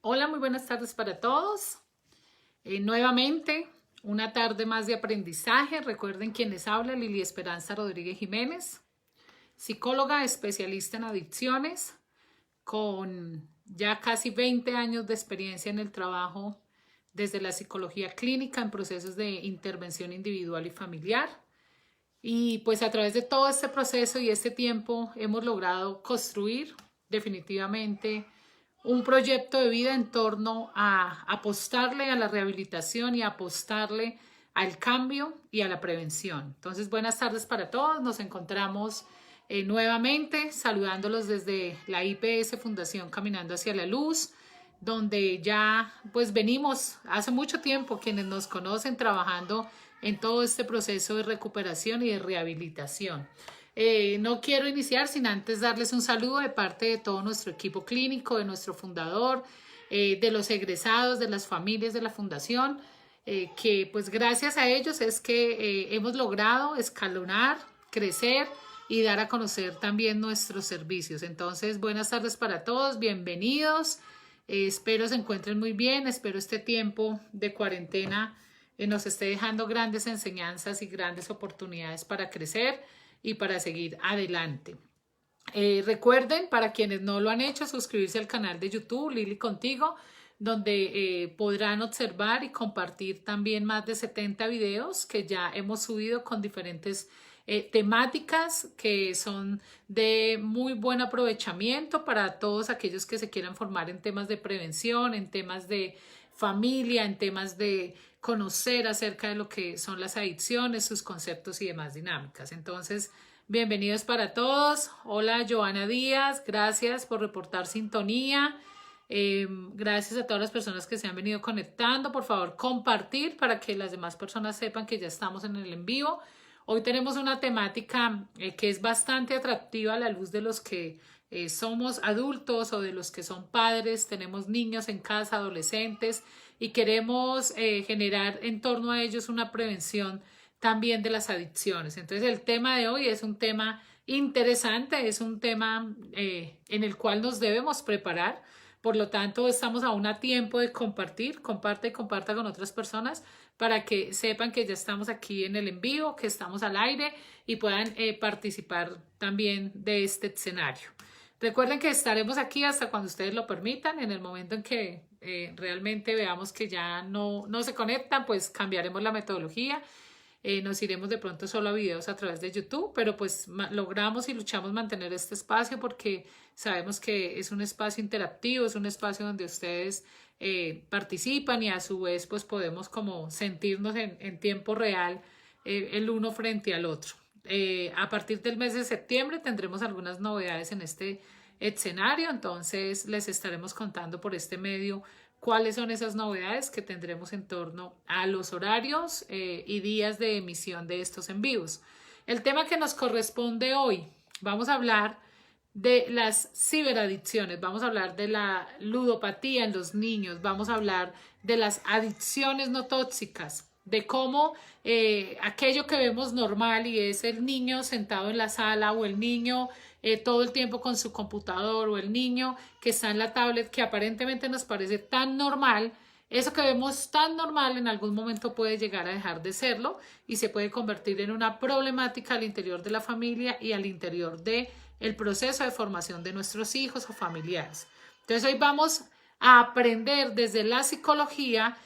Hola, muy buenas tardes para todos. Nuevamente, una tarde más de aprendizaje. Recuerden quienes habla, Lili Esperanza Rodríguez Jiménez, psicóloga especialista en adicciones, con ya casi 20 años de experiencia en el trabajo desde la psicología clínica en procesos de intervención individual y familiar. Y pues a través de todo este proceso y este tiempo hemos logrado construir definitivamente un proyecto de vida en torno a apostarle a la rehabilitación y apostarle al cambio y a la prevención. Entonces, buenas tardes para todos. Nos encontramos nuevamente saludándolos desde la IPS Fundación Caminando hacia la Luz, donde ya pues venimos hace mucho tiempo quienes nos conocen trabajando en todo este proceso de recuperación y de rehabilitación. No quiero iniciar sin antes darles un saludo de parte de todo nuestro equipo clínico, de nuestro fundador, de los egresados, de las familias de la fundación, que pues gracias a ellos es que hemos logrado escalonar, crecer y dar a conocer también nuestros servicios. Entonces, buenas tardes para todos, bienvenidos. Espero se encuentren muy bien, espero este tiempo de cuarentena nos esté dejando grandes enseñanzas y grandes oportunidades para crecer y para seguir adelante. Recuerden, para quienes no lo han hecho, suscribirse al canal de YouTube Lili Contigo, donde podrán observar y compartir también más de 70 videos que ya hemos subido con diferentes temáticas que son de muy buen aprovechamiento para todos aquellos que se quieran formar en temas de prevención, en temas de familia, en temas de conocer acerca de lo que son las adicciones, sus conceptos y demás dinámicas. Entonces, bienvenidos para todos. Hola, Joana Díaz, gracias por reportar sintonía. Gracias a todas las personas que se han venido conectando. Por favor, compartir para que las demás personas sepan que ya estamos en el en vivo. Hoy tenemos una temática que es bastante atractiva a la luz de los que somos adultos o de los que son padres, tenemos niños en casa, adolescentes y queremos generar en torno a ellos una prevención también de las adicciones. Entonces el tema de hoy es un tema interesante, es un tema en el cual nos debemos preparar. Por lo tanto, estamos aún a tiempo de compartir, comparte y comparta con otras personas para que sepan que ya estamos aquí en el en vivo, que estamos al aire y puedan participar también de este escenario. Recuerden que estaremos aquí hasta cuando ustedes lo permitan. En el momento en que realmente veamos que ya no se conectan, pues cambiaremos la metodología. Nos iremos de pronto solo a videos a través de YouTube, pero pues logramos y luchamos mantener este espacio porque sabemos que es un espacio interactivo, es un espacio donde ustedes participan y a su vez pues podemos como sentirnos en tiempo real el uno frente al otro. A partir del mes de septiembre tendremos algunas novedades en este escenario, entonces les estaremos contando por este medio cuáles son esas novedades que tendremos en torno a los horarios y días de emisión de estos en vivos. El tema que nos corresponde hoy, vamos a hablar de las ciberadicciones, vamos a hablar de la ludopatía en los niños, vamos a hablar de las adicciones no tóxicas, de cómo aquello que vemos normal y es el niño sentado en la sala o el niño todo el tiempo con su computador o el niño que está en la tablet que aparentemente nos parece tan normal, eso que vemos tan normal en algún momento puede llegar a dejar de serlo y se puede convertir en una problemática al interior de la familia y al interior de el proceso de formación de nuestros hijos o familiares. Entonces hoy vamos a aprender desde la psicología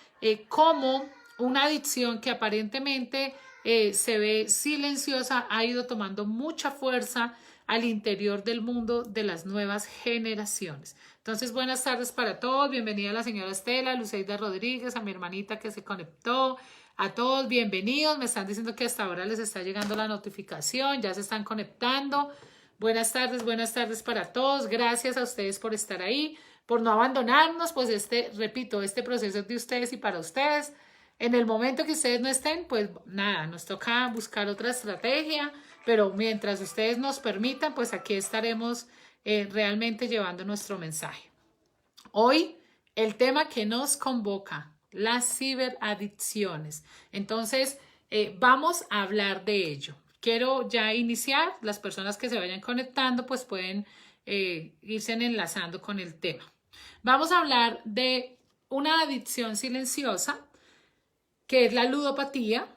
cómo una adicción que aparentemente se ve silenciosa ha ido tomando mucha fuerza al interior del mundo de las nuevas generaciones. Entonces, buenas tardes para todos. Bienvenida a la señora Estela, Luceida Rodríguez, a mi hermanita que se conectó. A todos, bienvenidos. Me están diciendo que hasta ahora les está llegando la notificación, ya se están conectando. Buenas tardes para todos. Gracias a ustedes por estar ahí, por no abandonarnos, pues repito, este proceso es de ustedes y para ustedes. En el momento que ustedes no estén, pues nada, nos toca buscar otra estrategia, pero mientras ustedes nos permitan, pues aquí estaremos realmente llevando nuestro mensaje. Hoy, el tema que nos convoca, las ciberadicciones. Entonces, vamos a hablar de ello. Quiero ya iniciar, las personas que se vayan conectando, pues pueden irse enlazando con el tema. Vamos a hablar de una adicción silenciosa, que es la ludopatía,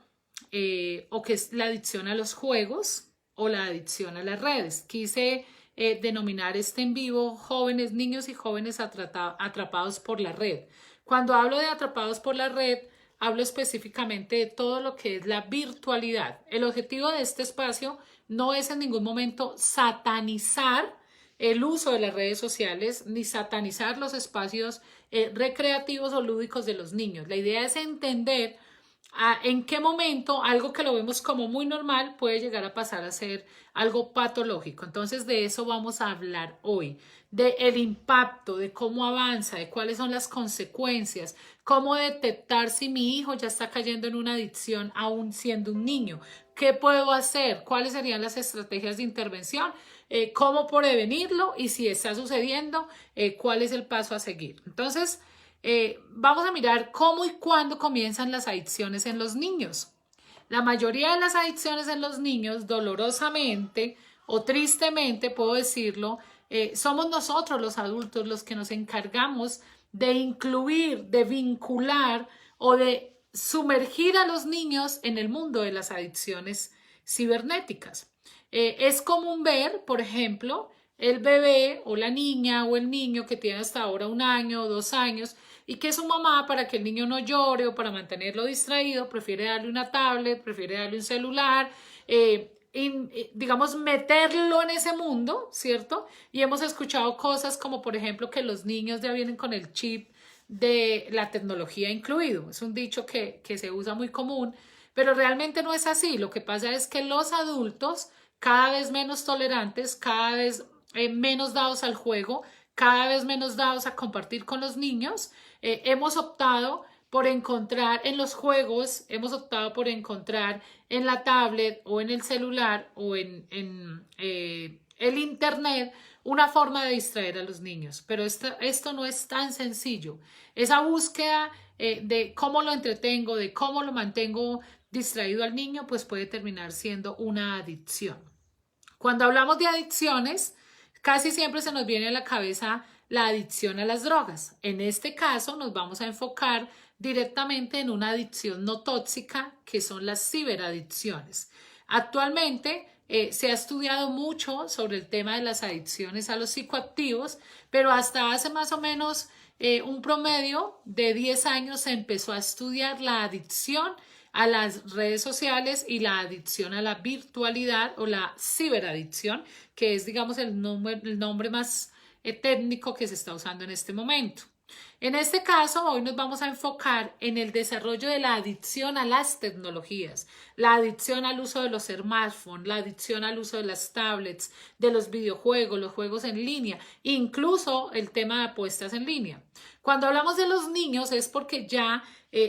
o que es la adicción a los juegos o la adicción a las redes. Quise denominar este en vivo jóvenes, niños y jóvenes atrapados por la red. Cuando hablo de atrapados por la red, hablo específicamente de todo lo que es la virtualidad. El objetivo de este espacio no es en ningún momento satanizar el uso de las redes sociales ni satanizar los espacios recreativos o lúdicos de los niños. La idea es entender en qué momento algo que lo vemos como muy normal puede llegar a pasar a ser algo patológico. Entonces de eso vamos a hablar hoy, del impacto, de cómo avanza, de cuáles son las consecuencias, cómo detectar si mi hijo ya está cayendo en una adicción aún siendo un niño, qué puedo hacer, cuáles serían las estrategias de intervención, cómo prevenirlo y si está sucediendo, cuál es el paso a seguir. Entonces, vamos a mirar cómo y cuándo comienzan las adicciones en los niños. La mayoría de las adicciones en los niños, dolorosamente o tristemente, puedo decirlo, somos nosotros los adultos los que nos encargamos de incluir, de vincular o de sumergir a los niños en el mundo de las adicciones cibernéticas. Es común ver, por ejemplo, el bebé o la niña o el niño que tiene hasta ahora 1 año o 2 años y que su mamá, para que el niño no llore o para mantenerlo distraído, prefiere darle una tablet, prefiere darle un celular, digamos, meterlo en ese mundo, ¿cierto? Y hemos escuchado cosas como, por ejemplo, que los niños ya vienen con el chip de la tecnología incluido. Es un dicho que se usa muy común, pero realmente no es así. Lo que pasa es que los adultos, cada vez menos tolerantes, cada vez menos dados al juego, cada vez menos dados a compartir con los niños, hemos optado por encontrar en los juegos, hemos optado por encontrar en la tablet o en el celular o en el internet una forma de distraer a los niños. Pero esto no es tan sencillo. Esa búsqueda de cómo lo entretengo, de cómo lo mantengo distraído al niño, pues puede terminar siendo una adicción. Cuando hablamos de adicciones, casi siempre se nos viene a la cabeza la adicción a las drogas. En este caso nos vamos a enfocar directamente en una adicción no tóxica, que son las ciberadicciones. Actualmente se ha estudiado mucho sobre el tema de las adicciones a los psicoactivos, pero hasta hace más o menos un promedio de 10 años se empezó a estudiar la adicción a las redes sociales y la adicción a la virtualidad o la ciberadicción, que es, digamos, el nombre más técnico que se está usando en este momento. En este caso, hoy nos vamos a enfocar en el desarrollo de la adicción a las tecnologías, la adicción al uso de los smartphones, la adicción al uso de las tablets, de los videojuegos, los juegos en línea, incluso el tema de apuestas en línea. Cuando hablamos de los niños es porque ya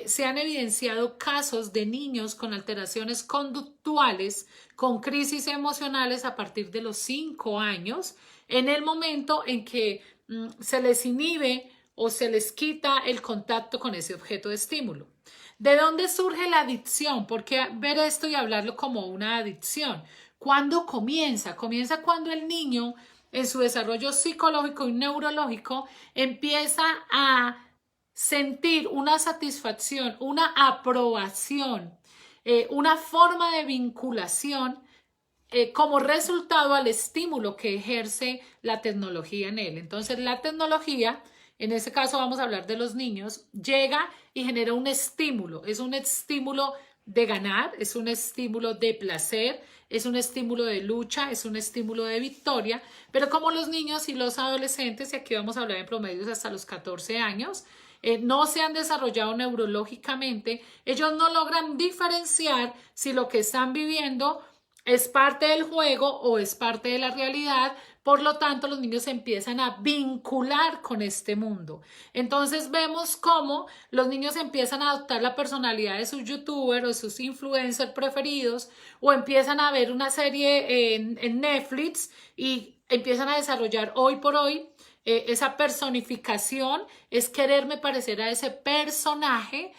se han evidenciado casos de niños con alteraciones conductuales, con crisis emocionales a partir de los 5 años, en el momento en que se les inhibe o se les quita el contacto con ese objeto de estímulo. ¿De dónde surge la adicción? ¿Por qué ver esto y hablarlo como una adicción? ¿Cuándo comienza? Comienza cuando el niño, en su desarrollo psicológico y neurológico, empieza a sentir una satisfacción, una aprobación, una forma de vinculación como resultado al estímulo que ejerce la tecnología en él. Entonces, la tecnología, en este caso vamos a hablar de los niños, llega y genera un estímulo. Es un estímulo de ganar, es un estímulo de placer, es un estímulo de lucha, es un estímulo de victoria, pero como los niños y los adolescentes, y aquí vamos a hablar en promedios hasta los 14 años, no se han desarrollado neurológicamente, ellos no logran diferenciar si lo que están viviendo es parte del juego o es parte de la realidad. Por lo tanto, los niños se empiezan a vincular con este mundo. Entonces vemos cómo los niños empiezan a adoptar la personalidad de sus youtubers o sus influencers preferidos, o empiezan a ver una serie en Netflix y empiezan a desarrollar hoy por hoy esa personificación, es quererme parecer a ese personaje,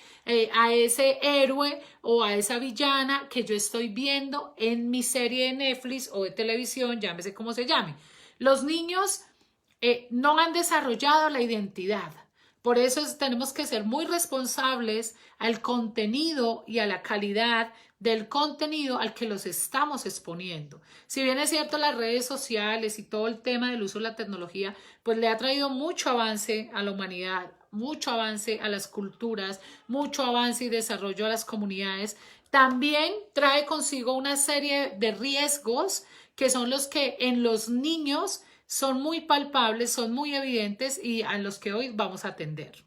a ese héroe o a esa villana que yo estoy viendo en mi serie de Netflix o de televisión, llámese como se llame. Los niños no han desarrollado la identidad. Por eso tenemos que ser muy responsables al contenido y a la calidad del contenido al que los estamos exponiendo. Si bien es cierto, las redes sociales y todo el tema del uso de la tecnología, pues le ha traído mucho avance a la humanidad, mucho avance a las culturas, mucho avance y desarrollo a las comunidades, también trae consigo una serie de riesgos que son los que en los niños son muy palpables, son muy evidentes y a los que hoy vamos a atender.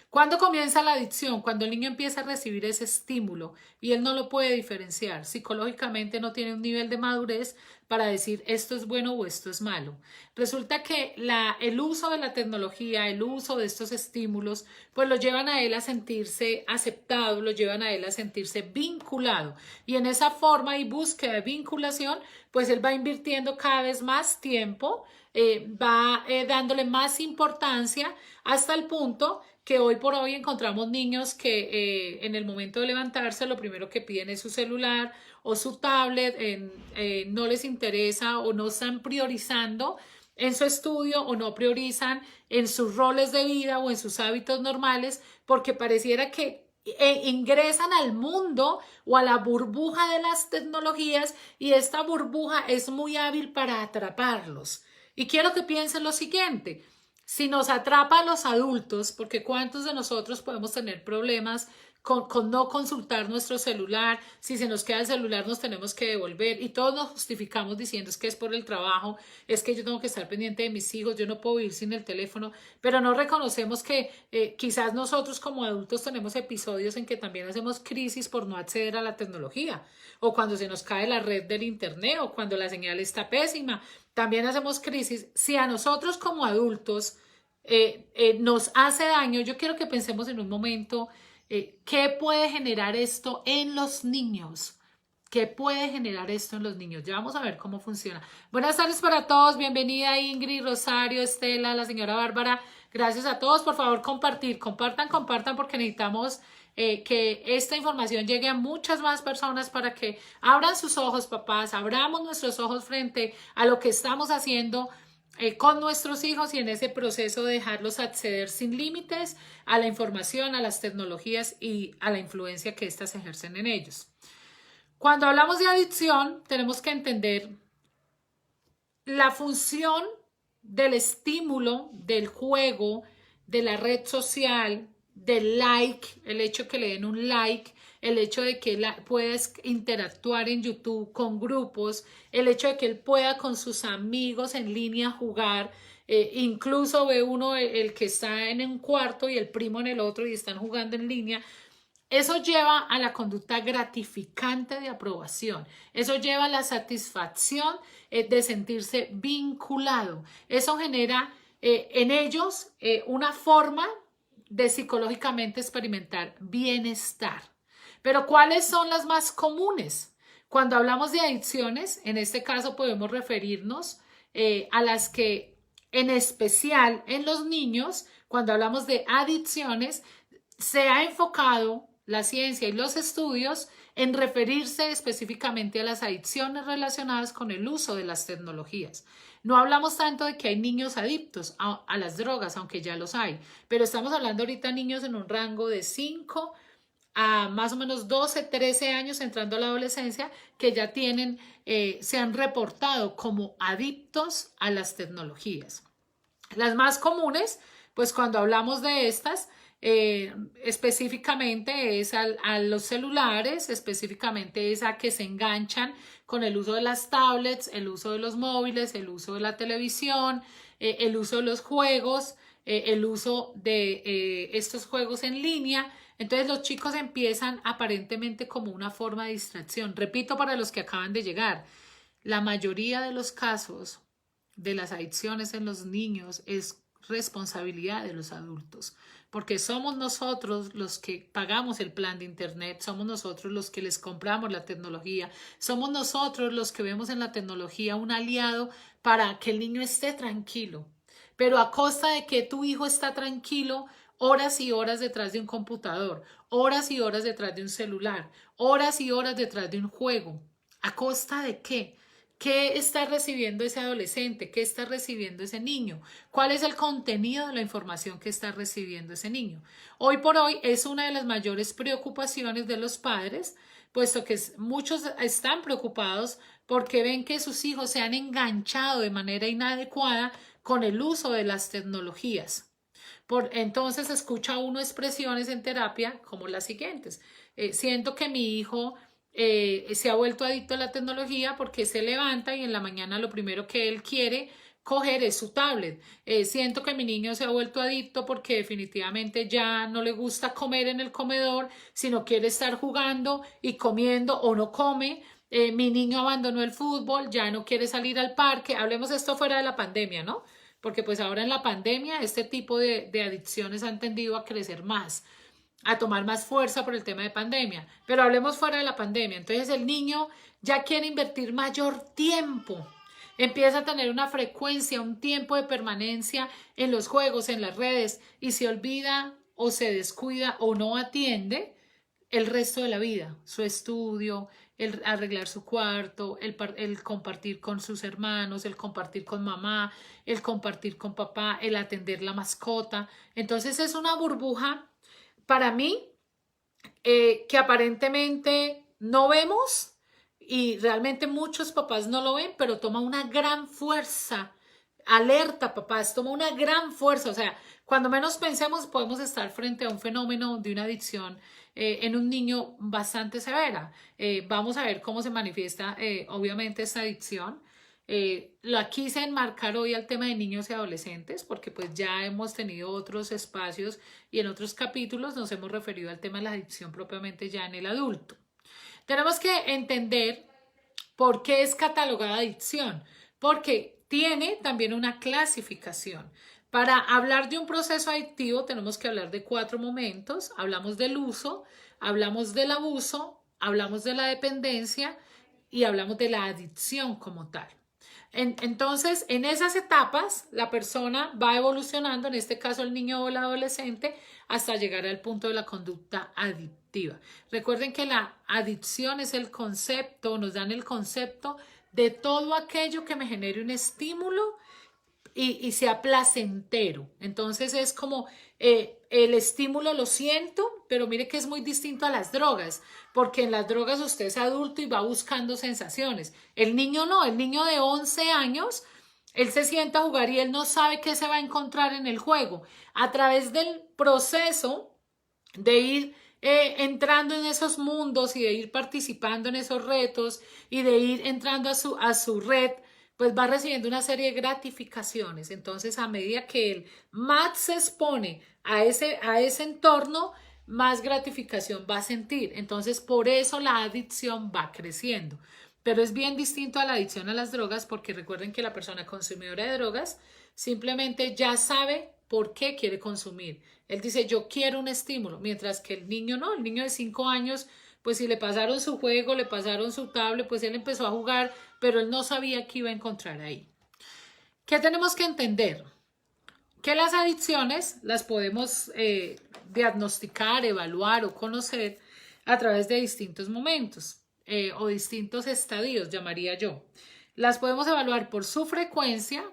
¿Cuándo comienza la adicción? Cuando el niño empieza a recibir ese estímulo y él no lo puede diferenciar. Psicológicamente no tiene un nivel de madurez para decir esto es bueno o esto es malo. Resulta que el uso de la tecnología, el uso de estos estímulos, pues lo llevan a él a sentirse aceptado, lo llevan a él a sentirse vinculado. Y en esa forma y búsqueda de vinculación, pues él va invirtiendo cada vez más tiempo, va dándole más importancia hasta el punto que hoy por hoy encontramos niños que en el momento de levantarse lo primero que piden es su celular o su tablet, no les interesa o no están priorizando en su estudio o no priorizan en sus roles de vida o en sus hábitos normales porque pareciera que ingresan al mundo o a la burbuja de las tecnologías y esta burbuja es muy hábil para atraparlos. Y quiero que piensen lo siguiente. Si nos atrapa a los adultos, porque ¿cuántos de nosotros podemos tener problemas con no consultar nuestro celular? Si se nos queda el celular nos tenemos que devolver y todos nos justificamos diciendo es que es por el trabajo, es que yo tengo que estar pendiente de mis hijos, yo no puedo vivir sin el teléfono, pero no reconocemos que quizás nosotros como adultos tenemos episodios en que también hacemos crisis por no acceder a la tecnología o cuando se nos cae la red del internet o cuando la señal está pésima. También hacemos crisis. Si a nosotros como adultos nos hace daño, yo quiero que pensemos en un momento qué puede generar esto en los niños. ¿Qué puede generar esto en los niños? Ya vamos a ver cómo funciona. Buenas tardes para todos. Bienvenida Ingrid, Rosario, Estela, la señora Bárbara. Gracias a todos. Por favor, compartir. Compartan porque necesitamos que esta información llegue a muchas más personas para que abran sus ojos, papás, abramos nuestros ojos frente a lo que estamos haciendo con nuestros hijos y en ese proceso de dejarlos acceder sin límites a la información, a las tecnologías y a la influencia que éstas ejercen en ellos. Cuando hablamos de adicción, tenemos que entender la función del estímulo, del juego, de la red social, del like, el hecho que le den un like, el hecho de que él pueda interactuar en YouTube con grupos, el hecho de que él pueda con sus amigos en línea jugar, incluso ve uno el que está en un cuarto y el primo en el otro y están jugando en línea. Eso lleva a la conducta gratificante de aprobación. Eso lleva a la satisfacción de sentirse vinculado. Eso genera en ellos una forma de psicológicamente experimentar bienestar. Pero ¿cuáles son las más comunes? Cuando hablamos de adicciones, en este caso podemos referirnos a las que en especial en los niños, cuando hablamos de adicciones, se ha enfocado la ciencia y los estudios en referirse específicamente a las adicciones relacionadas con el uso de las tecnologías. No hablamos tanto de que hay niños adictos a las drogas, aunque ya los hay, pero estamos hablando ahorita de niños en un rango de 5 a más o menos 12, 13 años entrando a la adolescencia que ya tienen, se han reportado como adictos a las tecnologías. Las más comunes, pues cuando hablamos de estas, específicamente es a los celulares, específicamente es a que se enganchan con el uso de las tablets, el uso de los móviles, el uso de la televisión, el uso de los juegos, el uso de estos juegos en línea. Entonces los chicos empiezan aparentemente como una forma de distracción. Repito para los que acaban de llegar, la mayoría de los casos de las adicciones en los niños es responsabilidad de los adultos, porque somos nosotros los que pagamos el plan de internet, somos nosotros los que les compramos la tecnología, somos nosotros los que vemos en la tecnología un aliado para que el niño esté tranquilo, pero a costa de que tu hijo está tranquilo horas y horas detrás de un computador, horas y horas detrás de un celular, horas y horas detrás de un juego. ¿A costa de qué? ¿Qué está recibiendo ese adolescente? ¿Qué está recibiendo ese niño? ¿Cuál es el contenido de la información que está recibiendo ese niño? Hoy por hoy es una de las mayores preocupaciones de los padres, puesto que muchos están preocupados porque ven que sus hijos se han enganchado de manera inadecuada con el uso de las tecnologías. Entonces escucha uno expresiones en terapia como las siguientes. Siento que mi hijo se ha vuelto adicto a la tecnología porque se levanta y en la mañana lo primero que él quiere coger es su tablet. Siento que mi niño se ha vuelto adicto porque definitivamente ya no le gusta comer en el comedor, sino quiere estar jugando y comiendo o no come. Mi niño abandonó el fútbol, ya no quiere salir al parque. Hablemos esto fuera de la pandemia, ¿no? Porque pues ahora en la pandemia este tipo de adicciones han tendido a crecer más, a tomar más fuerza por el tema de pandemia. Pero hablemos fuera de la pandemia. Entonces el niño ya quiere invertir mayor tiempo. Empieza a tener una frecuencia, un tiempo de permanencia en los juegos, en las redes, y se olvida o se descuida o no atiende el resto de la vida, su estudio, el arreglar su cuarto, el compartir con sus hermanos, el compartir con mamá, el compartir con papá, el atender la mascota. Entonces es una burbuja para mí que aparentemente no vemos y realmente muchos papás no lo ven, pero toma una gran fuerza. Alerta, papás, toma una gran fuerza. O sea, cuando menos pensemos podemos estar frente a un fenómeno de una adicción en un niño bastante severa. Vamos a ver cómo se manifiesta obviamente esta adicción. La quise enmarcar hoy al tema de niños y adolescentes porque pues ya hemos tenido otros espacios y en otros capítulos nos hemos referido al tema de la adicción propiamente ya en el adulto. Tenemos que entender por qué es catalogada adicción, porque tiene también una clasificación. Para hablar de un proceso adictivo tenemos que hablar de 4 momentos. Hablamos del uso, hablamos del abuso, hablamos de la dependencia y hablamos de la adicción como tal. Entonces, en esas etapas, la persona va evolucionando, en este caso el niño o el adolescente, hasta llegar al punto de la conducta adictiva. Recuerden que la adicción es el concepto, nos dan el concepto de todo aquello que me genere un estímulo y sea placentero. Entonces es como el estímulo lo siento, pero mire que es muy distinto a las drogas, porque en las drogas usted es adulto y va buscando sensaciones. El niño no, el niño de 11 años, él se sienta a jugar y él no sabe qué se va a encontrar en el juego. A través del proceso de ir entrando en esos mundos y de ir participando en esos retos y de ir entrando a su red, pues va recibiendo una serie de gratificaciones. Entonces, a medida que él más se expone a ese entorno, más gratificación va a sentir. Entonces, por eso la adicción va creciendo. Pero es bien distinto a la adicción a las drogas porque recuerden que la persona consumidora de drogas simplemente ya sabe por qué quiere consumir. Él dice, yo quiero un estímulo, mientras que el niño no, el niño de 5 años, pues si le pasaron su juego, le pasaron su tablet, pues él empezó a jugar, pero él no sabía qué iba a encontrar ahí. ¿Qué tenemos que entender? Que las adicciones las podemos diagnosticar, evaluar o conocer a través de distintos momentos o distintos estadios, llamaría yo. Las podemos evaluar por su frecuencia,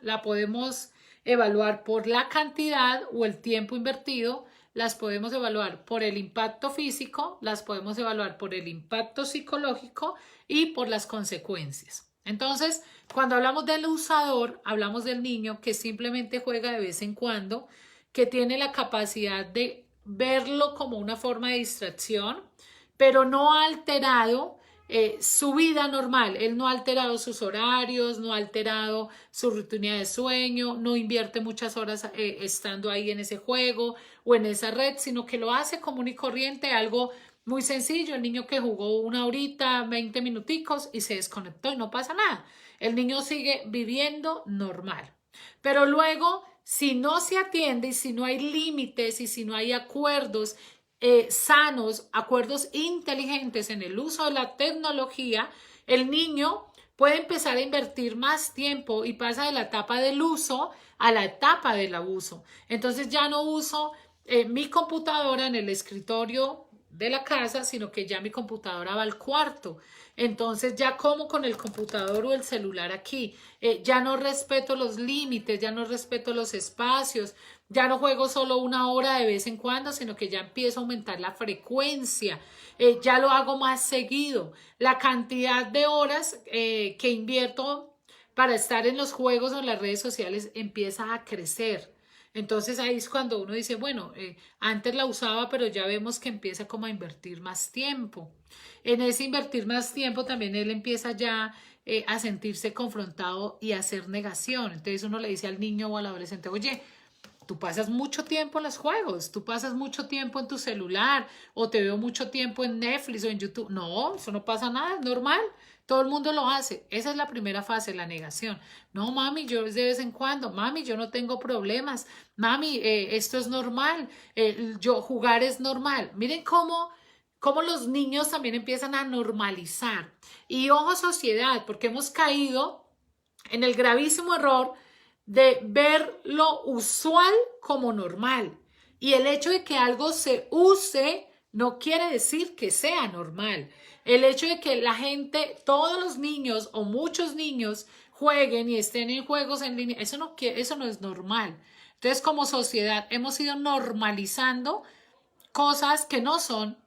la podemos evaluar por la cantidad o el tiempo invertido, las podemos evaluar por el impacto físico, las podemos evaluar por el impacto psicológico y por las consecuencias. Entonces, cuando hablamos del usador, hablamos del niño que simplemente juega de vez en cuando, que tiene la capacidad de verlo como una forma de distracción, pero no ha alterado su vida normal. Él no ha alterado sus horarios, no ha alterado su rutina de sueño, no invierte muchas horas estando ahí en ese juego o en esa red, sino que lo hace común y corriente, algo muy sencillo. El niño que jugó 1 horita, 20 minuticos y se desconectó y no pasa nada. El niño sigue viviendo normal. Pero luego, si no se atiende y si no hay límites y si no hay acuerdos sanos, acuerdos inteligentes en el uso de la tecnología, el niño puede empezar a invertir más tiempo y pasa de la etapa del uso a la etapa del abuso. Entonces ya no uso mi computadora en el escritorio de la casa, sino que ya mi computadora va al cuarto. Entonces ya como con el computador o el celular aquí, ya no respeto los límites, ya no respeto los espacios, ya no juego solo una hora de vez en cuando, sino que ya empiezo a aumentar la frecuencia, ya lo hago más seguido. La cantidad de horas que invierto para estar en los juegos o en las redes sociales empieza a crecer. Entonces ahí es cuando uno dice, bueno, antes la usaba, pero ya vemos que empieza como a invertir más tiempo. En ese invertir más tiempo también él empieza ya a sentirse confrontado y a hacer negación. Entonces uno le dice al niño o al adolescente, oye, tú pasas mucho tiempo en los juegos, tú pasas mucho tiempo en tu celular o te veo mucho tiempo en Netflix o en YouTube. No, eso no pasa nada, es normal. Todo el mundo lo hace. Esa es la primera fase, la negación. No, mami, yo de vez en cuando, mami, yo no tengo problemas. Mami, esto es normal. Yo jugar es normal. Miren cómo los niños también empiezan a normalizar. Y ojo, sociedad, porque hemos caído en el gravísimo error de ver lo usual como normal. Y el hecho de que algo se use no quiere decir que sea normal. El hecho de que la gente, todos los niños o muchos niños jueguen y estén en juegos en línea, eso no es normal. Entonces, como sociedad, hemos ido normalizando cosas que no son,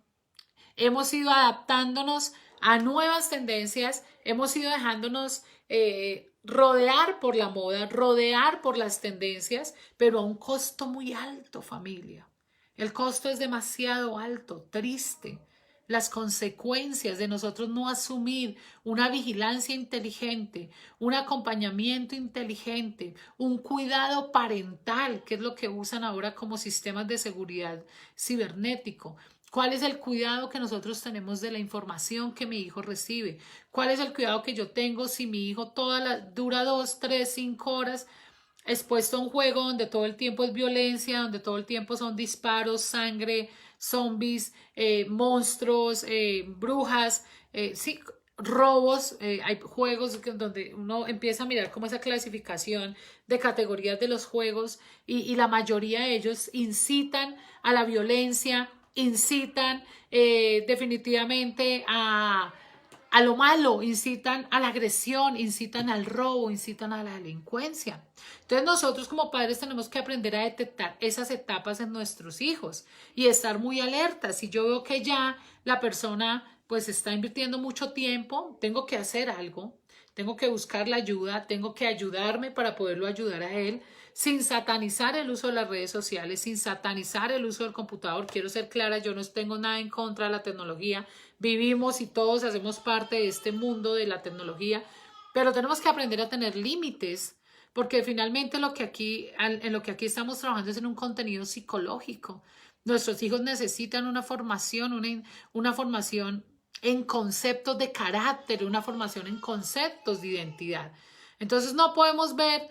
hemos ido adaptándonos a nuevas tendencias, hemos ido dejándonos rodear por la moda, rodear por las tendencias, pero a un costo muy alto, familia. El costo es demasiado alto, triste. Las consecuencias de nosotros no asumir una vigilancia inteligente, un acompañamiento inteligente, un cuidado parental, que es lo que usan ahora como sistemas de seguridad cibernético. ¿Cuál es el cuidado que nosotros tenemos de la información que mi hijo recibe? ¿Cuál es el cuidado que yo tengo si mi hijo dura 2, 3, 5 horas expuesto a un juego donde todo el tiempo es violencia, donde todo el tiempo son disparos, sangre, zombies, monstruos, brujas, sí, robos? Hay juegos donde uno empieza a mirar como esa clasificación de categorías de los juegos y la mayoría de ellos incitan a la violencia, incitan definitivamente a lo malo, incitan a la agresión, incitan al robo, incitan a la delincuencia. Entonces nosotros como padres tenemos que aprender a detectar esas etapas en nuestros hijos y estar muy alertas. Si yo veo que ya la persona pues está invirtiendo mucho tiempo, tengo que hacer algo, tengo que buscar la ayuda, tengo que ayudarme para poderlo ayudar a él, sin satanizar el uso de las redes sociales, sin satanizar el uso del computador. Quiero ser clara, yo no tengo nada en contra de la tecnología. Vivimos y todos hacemos parte de este mundo de la tecnología, pero tenemos que aprender a tener límites, porque finalmente en lo que aquí estamos trabajando es en un contenido psicológico. Nuestros hijos necesitan una formación en conceptos de carácter, una formación en conceptos de identidad. Entonces no podemos ver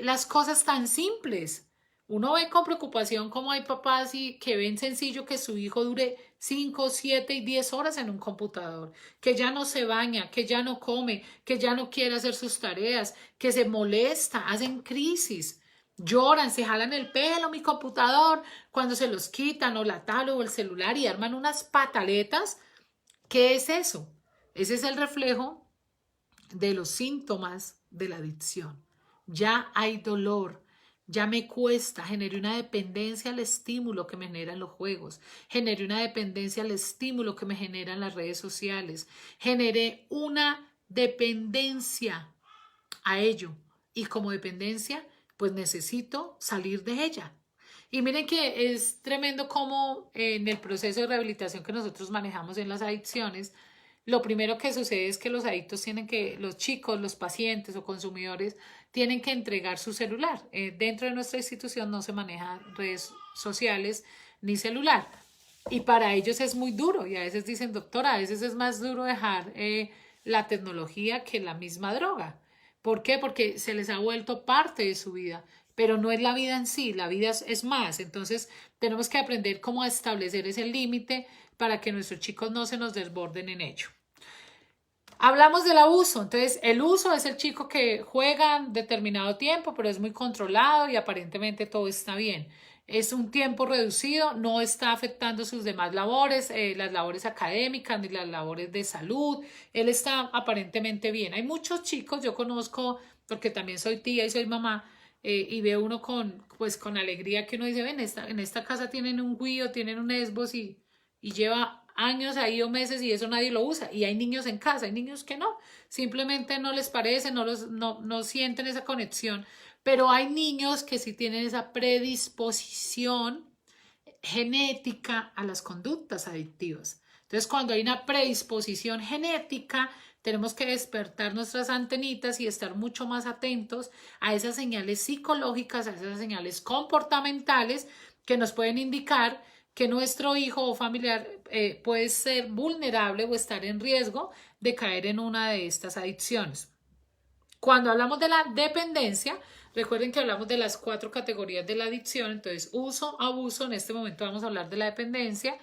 las cosas tan simples. Uno ve con preocupación cómo hay papás que ven sencillo que su hijo dure 5, 7 y 10 horas en un computador, que ya no se baña, que ya no come, que ya no quiere hacer sus tareas, que se molesta, hacen crisis, lloran, se jalan el pelo, mi computador, cuando se los quitan o la tablet o el celular y arman unas pataletas. ¿Qué es eso? Ese es el reflejo de los síntomas de la adicción. Ya hay dolor, ya me cuesta, generé una dependencia al estímulo que me generan los juegos, generé una dependencia al estímulo que me generan las redes sociales, generé una dependencia a ello y como dependencia pues necesito salir de ella. Y miren que es tremendo cómo en el proceso de rehabilitación que nosotros manejamos en las adicciones, lo primero que sucede es que los adictos los chicos, los pacientes o consumidores tienen que entregar su celular. Dentro de nuestra institución no se maneja redes sociales ni celular. Y para ellos es muy duro y a veces dicen, doctora, a veces es más duro dejar la tecnología que la misma droga. ¿Por qué? Porque se les ha vuelto parte de su vida, pero no es la vida en sí, la vida es más. Entonces tenemos que aprender cómo establecer ese límite para que nuestros chicos no se nos desborden en ello. Hablamos del abuso, entonces el uso es el chico que juega determinado tiempo, pero es muy controlado y aparentemente todo está bien. es un tiempo reducido, no está afectando sus demás labores, las labores académicas ni las labores de salud. Él está aparentemente bien. Hay muchos chicos, yo conozco, porque también soy tía y soy mamá, y ve uno pues, con alegría que uno dice, ven, en esta casa tienen un Wii o tienen un Xbox y lleva años ahí o meses y eso nadie lo usa. Y hay niños en casa, hay niños que no, simplemente no les parece, no sienten esa conexión. Pero hay niños que sí tienen esa predisposición genética a las conductas adictivas. Entonces, cuando hay una predisposición genética, tenemos que despertar nuestras antenitas y estar mucho más atentos a esas señales psicológicas, a esas señales comportamentales que nos pueden indicar que nuestro hijo o familiar puede ser vulnerable o estar en riesgo de caer en una de estas adicciones. Cuando hablamos de la dependencia, recuerden que hablamos de las 4 categorías de la adicción, entonces uso, abuso, en este momento vamos a hablar de la dependencia.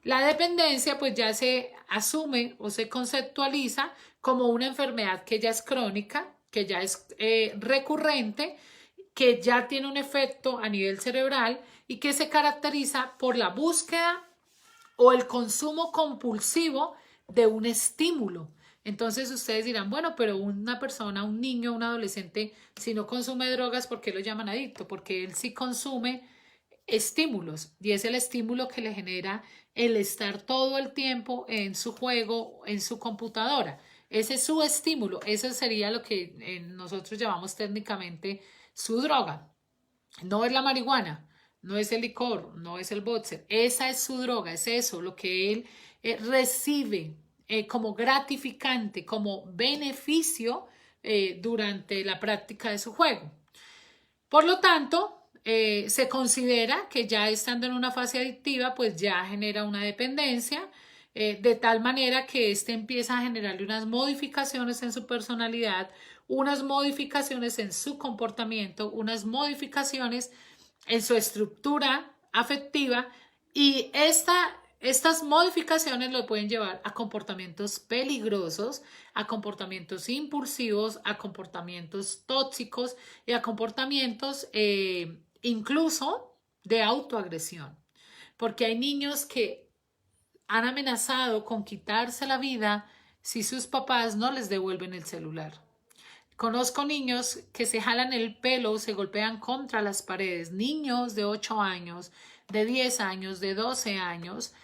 La dependencia pues ya se asume o se conceptualiza como una enfermedad que ya es crónica, que ya es recurrente, que ya tiene un efecto a nivel cerebral y que se caracteriza por la búsqueda o el consumo compulsivo de un estímulo. Entonces ustedes dirán, bueno, pero una persona, un niño, un adolescente, si no consume drogas, ¿por qué lo llaman adicto? Porque él sí consume estímulos y es el estímulo que le genera el estar todo el tiempo en su juego, en su computadora. Ese es su estímulo, eso sería lo que nosotros llamamos técnicamente su droga. No es la marihuana, no es el licor, no es el vodka, esa es su droga, es eso, lo que él recibe como gratificante, como beneficio durante la práctica de su juego. Por lo tanto, se considera que ya estando en una fase adictiva, pues ya genera una dependencia, de tal manera que éste empieza a generarle unas modificaciones en su personalidad, unas modificaciones en su comportamiento, unas modificaciones en su estructura afectiva y estas modificaciones lo pueden llevar a comportamientos peligrosos, a comportamientos impulsivos, a comportamientos tóxicos y a comportamientos incluso de autoagresión. Porque hay niños que han amenazado con quitarse la vida si sus papás no les devuelven el celular. Conozco niños que se jalan el pelo, se golpean contra las paredes, niños de 8 años, de 10 años, de 12 años,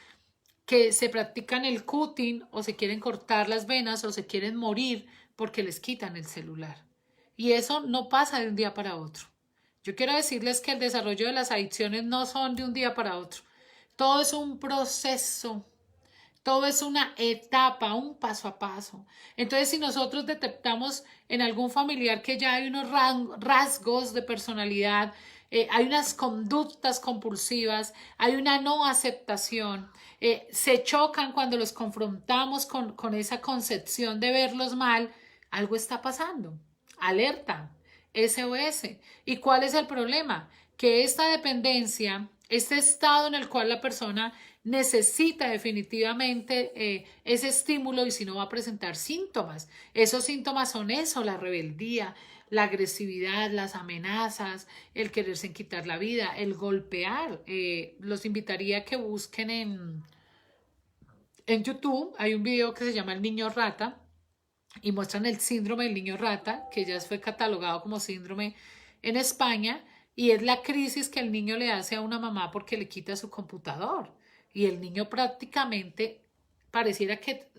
que se practican el cutting o se quieren cortar las venas o se quieren morir porque les quitan el celular. Y eso no pasa de un día para otro. Yo quiero decirles que el desarrollo de las adicciones no son de un día para otro. Todo es un proceso. Todo es una etapa, un paso a paso. Entonces, si nosotros detectamos en algún familiar que ya hay unos rasgos de personalidad, hay unas conductas compulsivas, hay una no aceptación, se chocan cuando los confrontamos con esa concepción de verlos mal, algo está pasando. Alerta, SOS. ¿Y cuál es el problema? Que esta dependencia, este estado en el cual la persona necesita definitivamente ese estímulo y si no va a presentar síntomas. Esos síntomas son eso, la rebeldía, la agresividad, las amenazas, el quererse quitar la vida, el golpear. Los invitaría a que busquen en YouTube, hay un video que se llama El Niño Rata y muestran el síndrome del niño rata, que ya fue catalogado como síndrome en España, y es la crisis que el niño le hace a una mamá porque le quita su computador. Y el niño prácticamente pareciera que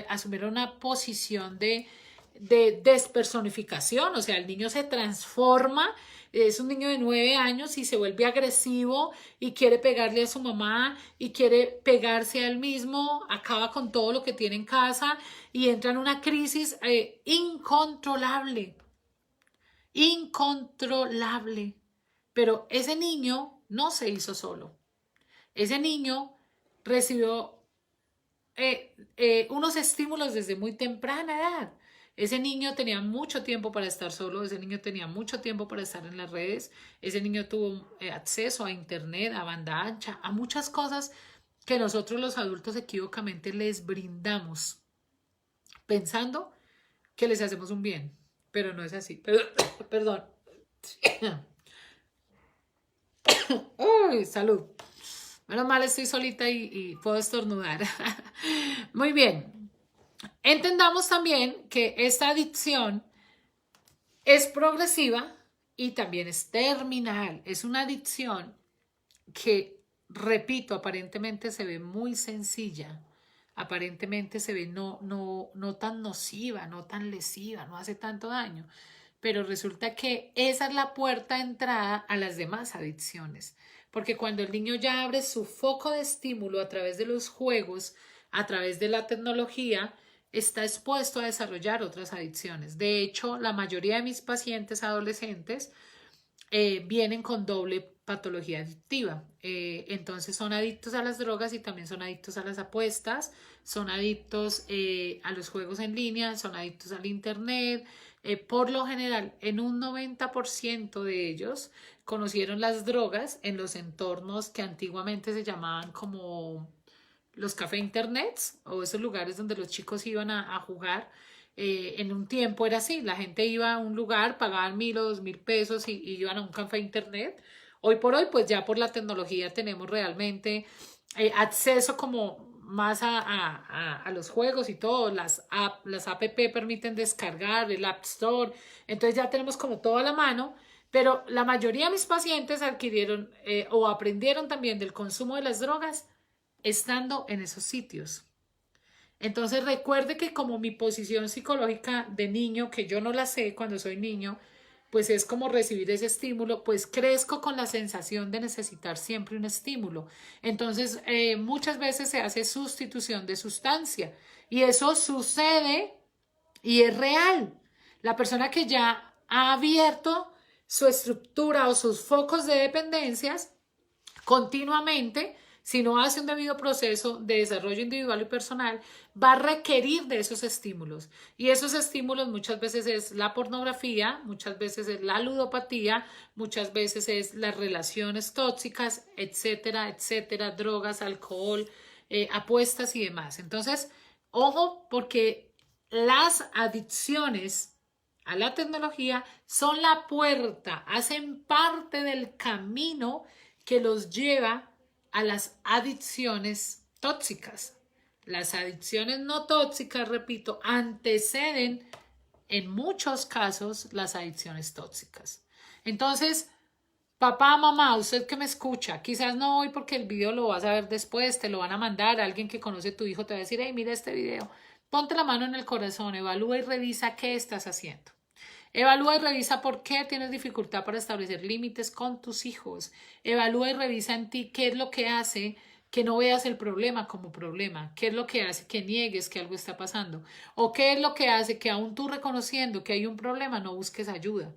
asumiera una posición de despersonificación, o sea, el niño se transforma, es un niño de 9 años y se vuelve agresivo y quiere pegarle a su mamá y quiere pegarse a él mismo, acaba con todo lo que tiene en casa y entra en una crisis incontrolable, incontrolable. Pero ese niño no se hizo solo. Ese niño recibió unos estímulos desde muy temprana edad. Ese niño tenía mucho tiempo para estar solo, ese niño tenía mucho tiempo para estar en las redes, ese niño tuvo acceso a internet, a banda ancha, a muchas cosas que nosotros los adultos equívocamente les brindamos, pensando que les hacemos un bien, pero no es así. Perdón. Uy, salud. Menos mal estoy solita y puedo estornudar. Muy bien. Entendamos también que esta adicción es progresiva y también es terminal. Es una adicción que, repito, aparentemente se ve muy sencilla. Aparentemente se ve no tan nociva, no tan lesiva, no hace tanto daño. Pero resulta que esa es la puerta de entrada a las demás adicciones. Porque cuando el niño ya abre su foco de estímulo a través de los juegos, a través de la tecnología, está expuesto a desarrollar otras adicciones. De hecho, la mayoría de mis pacientes adolescentes vienen con doble patología adictiva. Entonces son adictos a las drogas y también son adictos a las apuestas, son adictos a los juegos en línea, son adictos al internet. Por lo general, en un 90% de ellos conocieron las drogas en los entornos que antiguamente se llamaban como los café internets o esos lugares donde los chicos iban a jugar. En un tiempo era así, la gente iba a un lugar, pagaban 1.000 o 2.000 pesos y iban a un café internet. Hoy por hoy, pues ya por la tecnología tenemos realmente acceso como más a los juegos y todo. Las app permiten descargar el App Store, entonces ya tenemos como todo a la mano. Pero la mayoría de mis pacientes adquirieron o aprendieron también del consumo de las drogas estando en esos sitios. Entonces recuerde que como mi posición psicológica de niño, que yo no la sé cuando soy niño, pues es como recibir ese estímulo, pues crezco con la sensación de necesitar siempre un estímulo. Entonces muchas veces se hace sustitución de sustancia y eso sucede y es real. La persona que ya ha abierto su estructura o sus focos de dependencias continuamente, si no hace un debido proceso de desarrollo individual y personal, va a requerir de esos estímulos. Y esos estímulos muchas veces es la pornografía, muchas veces es la ludopatía, muchas veces es las relaciones tóxicas, etcétera, etcétera, drogas, alcohol, apuestas y demás. Entonces, ojo, porque las adicciones a la tecnología son la puerta, hacen parte del camino que los lleva a las adicciones tóxicas. Las adicciones no tóxicas, repito, anteceden en muchos casos las adicciones tóxicas. Entonces, papá, mamá, usted que me escucha, quizás no hoy porque el video lo vas a ver después, te lo van a mandar, alguien que conoce a tu hijo te va a decir, hey, mira este video. Ponte la mano en el corazón, evalúa y revisa qué estás haciendo. Evalúa y revisa por qué tienes dificultad para establecer límites con tus hijos. Evalúa y revisa en ti qué es lo que hace que no veas el problema como problema, qué es lo que hace que niegues que algo está pasando o qué es lo que hace que aún tú reconociendo que hay un problema no busques ayuda.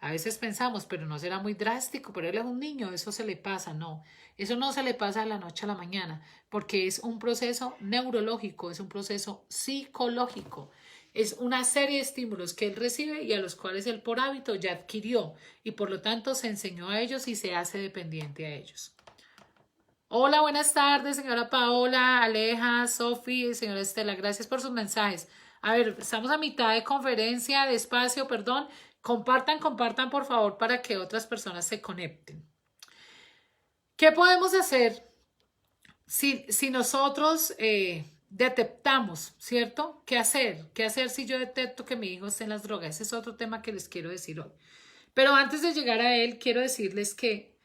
A veces pensamos, pero no será muy drástico, pero él es un niño, eso se le pasa. No, eso no se le pasa de la noche a la mañana, porque es un proceso neurológico, es un proceso psicológico. Es una serie de estímulos que él recibe y a los cuales él por hábito ya adquirió y por lo tanto se enseñó a ellos y se hace dependiente a ellos. Hola, buenas tardes, señora Paola, Aleja, Sofi, señora Estela, gracias por sus mensajes. A ver, estamos a mitad de conferencia, de espacio, perdón. Compartan por favor para que otras personas se conecten. ¿Qué podemos hacer si nosotros detectamos, ¿cierto? ¿Qué hacer? ¿Qué hacer si yo detecto que mi hijo está en las drogas? Ese es otro tema que les quiero decir hoy. Pero antes de llegar a él, quiero decirles que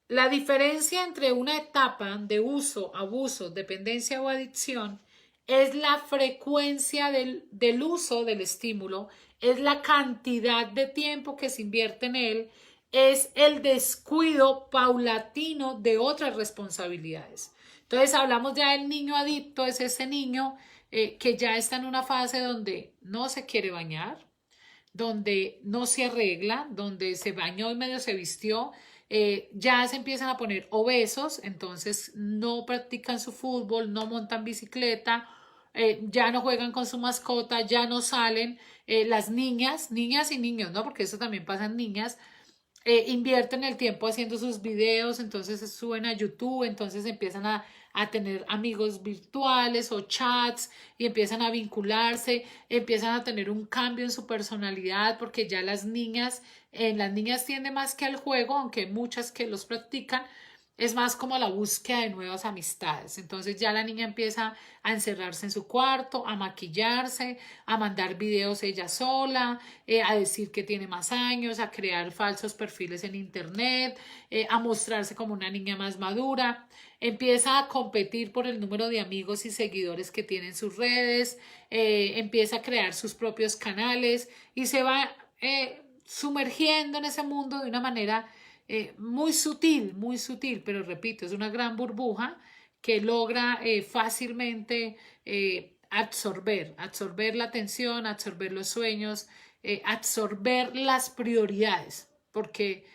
la diferencia entre una etapa de uso, abuso, dependencia o adicción es la frecuencia del uso del estímulo, es la cantidad de tiempo que se invierte en él, es el descuido paulatino de otras responsabilidades. Entonces hablamos ya del niño adicto, es ese niño que ya está en una fase donde no se quiere bañar, donde no se arregla, donde se bañó y medio se vistió, ya se empiezan a poner obesos, entonces no practican su fútbol, no montan bicicleta, ya no juegan con su mascota, ya no salen. Las niñas y niños, ¿no? Porque eso también pasa en niñas, invierten el tiempo haciendo sus videos, entonces se suben a YouTube, entonces empiezan a tener amigos virtuales o chats y empiezan a vincularse, empiezan a tener un cambio en su personalidad porque ya en las niñas tiende más que al juego, aunque hay muchas que los practican, es más como la búsqueda de nuevas amistades. Entonces ya la niña empieza a encerrarse en su cuarto, a maquillarse, a mandar videos ella sola, a decir que tiene más años, a crear falsos perfiles en internet, a mostrarse como una niña más madura. Empieza a competir por el número de amigos y seguidores que tiene en sus redes, empieza a crear sus propios canales y se va sumergiendo en ese mundo de una manera muy sutil, pero repito, es una gran burbuja que logra fácilmente absorber la atención, absorber los sueños, absorber las prioridades, porque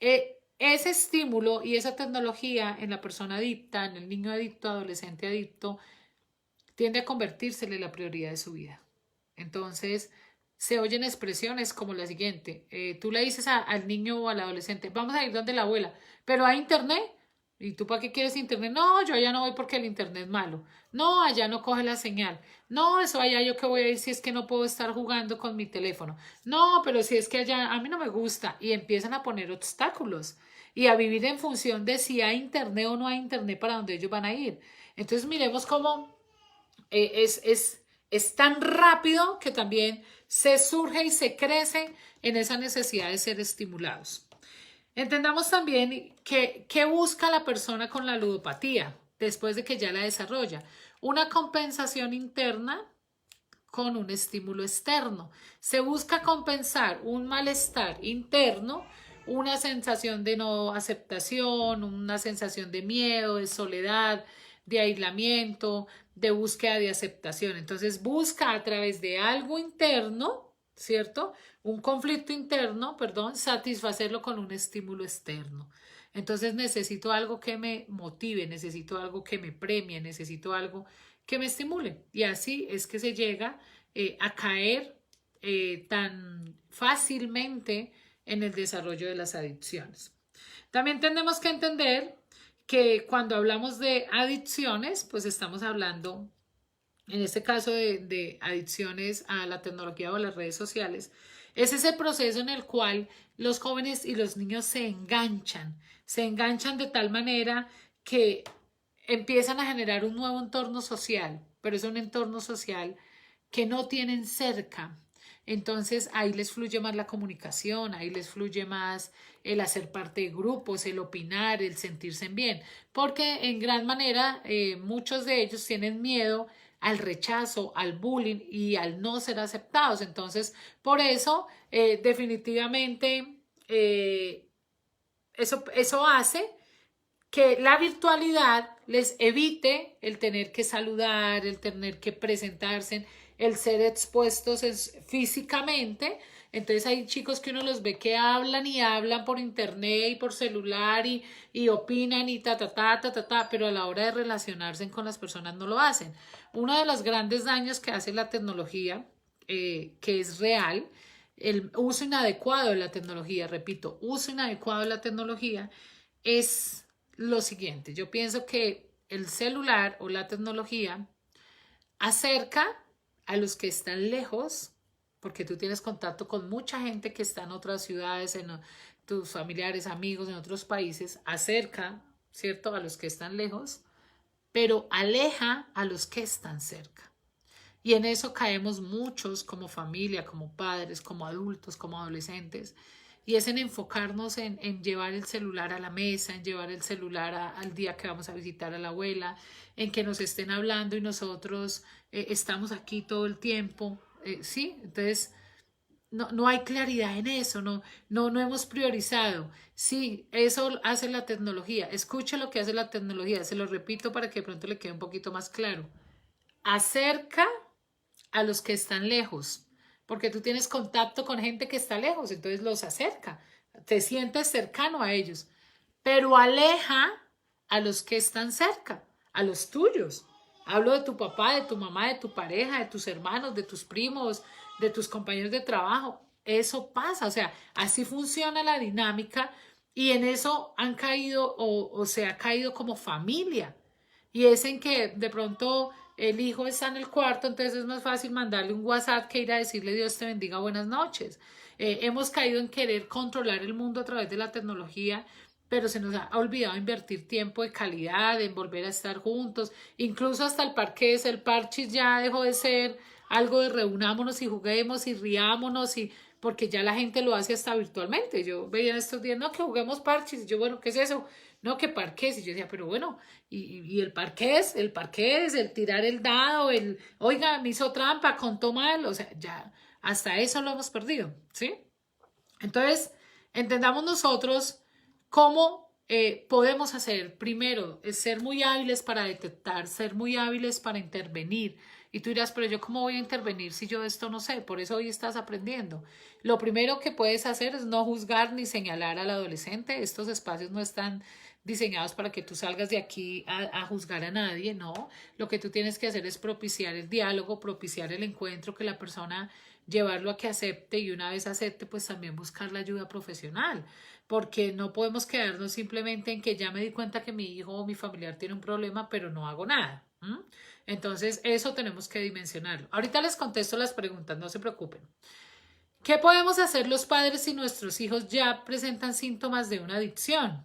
ese estímulo y esa tecnología en la persona adicta, en el niño adicto, adolescente adicto, tiende a convertírsele la prioridad de su vida. Entonces, se oyen expresiones como la siguiente. Tú le dices al niño o al adolescente, vamos a ir donde la abuela, pero hay internet. ¿Y tú para qué quieres internet? No, yo allá no voy porque el internet es malo. No, allá no coge la señal. No, eso allá yo que voy a ir si es que no puedo estar jugando con mi teléfono. No, pero si es que allá a mí no me gusta. Y empiezan a poner obstáculos y a vivir en función de si hay internet o no hay internet para donde ellos van a ir. Entonces miremos cómo es tan rápido que también se surge y se crece en esa necesidad de ser estimulados. Entendamos también que busca la persona con la ludopatía después de que ya la desarrolla. Una compensación interna con un estímulo externo. Se busca compensar un malestar interno, una sensación de no aceptación, una sensación de miedo, de soledad, de aislamiento, de búsqueda de aceptación. Entonces busca a través de algo interno, ¿cierto? Un conflicto interno, perdón, satisfacerlo con un estímulo externo. Entonces necesito algo que me motive, necesito algo que me premie, necesito algo que me estimule. Y así es que se llega a caer tan fácilmente en el desarrollo de las adicciones. También tenemos que entender que cuando hablamos de adicciones, pues estamos hablando, en este caso de adicciones a la tecnología o a las redes sociales, es ese proceso en el cual los jóvenes y los niños se enganchan de tal manera que empiezan a generar un nuevo entorno social, pero es un entorno social que no tienen cerca. Entonces ahí les fluye más la comunicación, ahí les fluye más el hacer parte de grupos, el opinar, el sentirse bien, porque en gran manera muchos de ellos tienen miedo al rechazo, al bullying y al no ser aceptados. Entonces, por eso, definitivamente, eso hace que la virtualidad les evite el tener que saludar, el tener que presentarse, el ser expuestos físicamente. Entonces hay chicos que uno los ve que hablan y hablan por internet y por celular y opinan y pero a la hora de relacionarse con las personas no lo hacen. Uno de los grandes daños que hace la tecnología, que es real, el uso inadecuado de la tecnología, repito, uso inadecuado de la tecnología es lo siguiente. Yo pienso que el celular o la tecnología acerca a los que están lejos, porque tú tienes contacto con mucha gente que está en otras ciudades, en tus familiares, amigos en otros países, acerca, ¿cierto?, a los que están lejos, pero aleja a los que están cerca. Y en eso caemos muchos como familia, como padres, como adultos, como adolescentes. Y es en enfocarnos en llevar el celular a la mesa, en llevar el celular al día que vamos a visitar a la abuela, en que nos estén hablando y nosotros estamos aquí todo el tiempo. ¿Sí? Entonces, no hay claridad en eso, no hemos priorizado. Sí, eso hace la tecnología. Escuche lo que hace la tecnología. Se lo repito para que de pronto le quede un poquito más claro. Acerca a los que están lejos, porque tú tienes contacto con gente que está lejos, entonces los acerca, te sientes cercano a ellos, pero aleja a los que están cerca, a los tuyos. Hablo de tu papá, de tu mamá, de tu pareja, de tus hermanos, de tus primos, de tus compañeros de trabajo. eso pasa, o sea, así funciona la dinámica y en eso han caído o se ha caído como familia. Y es en que de pronto el hijo está en el cuarto, entonces es más fácil mandarle un WhatsApp que ir a decirle Dios te bendiga, buenas noches. Hemos caído en querer controlar el mundo a través de la tecnología, pero se nos ha olvidado invertir tiempo de calidad, en volver a estar juntos, incluso hasta el parqués, el parchís ya dejó de ser algo de reunámonos y juguemos y riámonos y porque ya la gente lo hace hasta virtualmente. Yo veía en estos días, no, que juguemos parchís, y yo, bueno, ¿qué es eso? No, que parqués, y yo decía, pero bueno, y el parqués, el tirar el dado, el, oiga, me hizo trampa, contó mal, o sea, ya, hasta eso lo hemos perdido, ¿sí? Entonces, entendamos nosotros cómo podemos hacer, primero, es ser muy hábiles para detectar, ser muy hábiles para intervenir. Y tú dirás, pero yo cómo voy a intervenir si yo esto no sé, por eso hoy estás aprendiendo. Lo primero que puedes hacer es no juzgar ni señalar al adolescente. Estos espacios no están diseñados para que tú salgas de aquí a juzgar a nadie, no. Lo que tú tienes que hacer es propiciar el diálogo, propiciar el encuentro, que la persona llevarlo a que acepte y una vez acepte, pues también buscar la ayuda profesional, porque no podemos quedarnos simplemente en que ya me di cuenta que mi hijo o mi familiar tiene un problema, pero no hago nada. ¿M? Entonces, eso tenemos que dimensionarlo. Ahorita les contesto las preguntas, no se preocupen. ¿Qué podemos hacer los padres si nuestros hijos ya presentan síntomas de una adicción?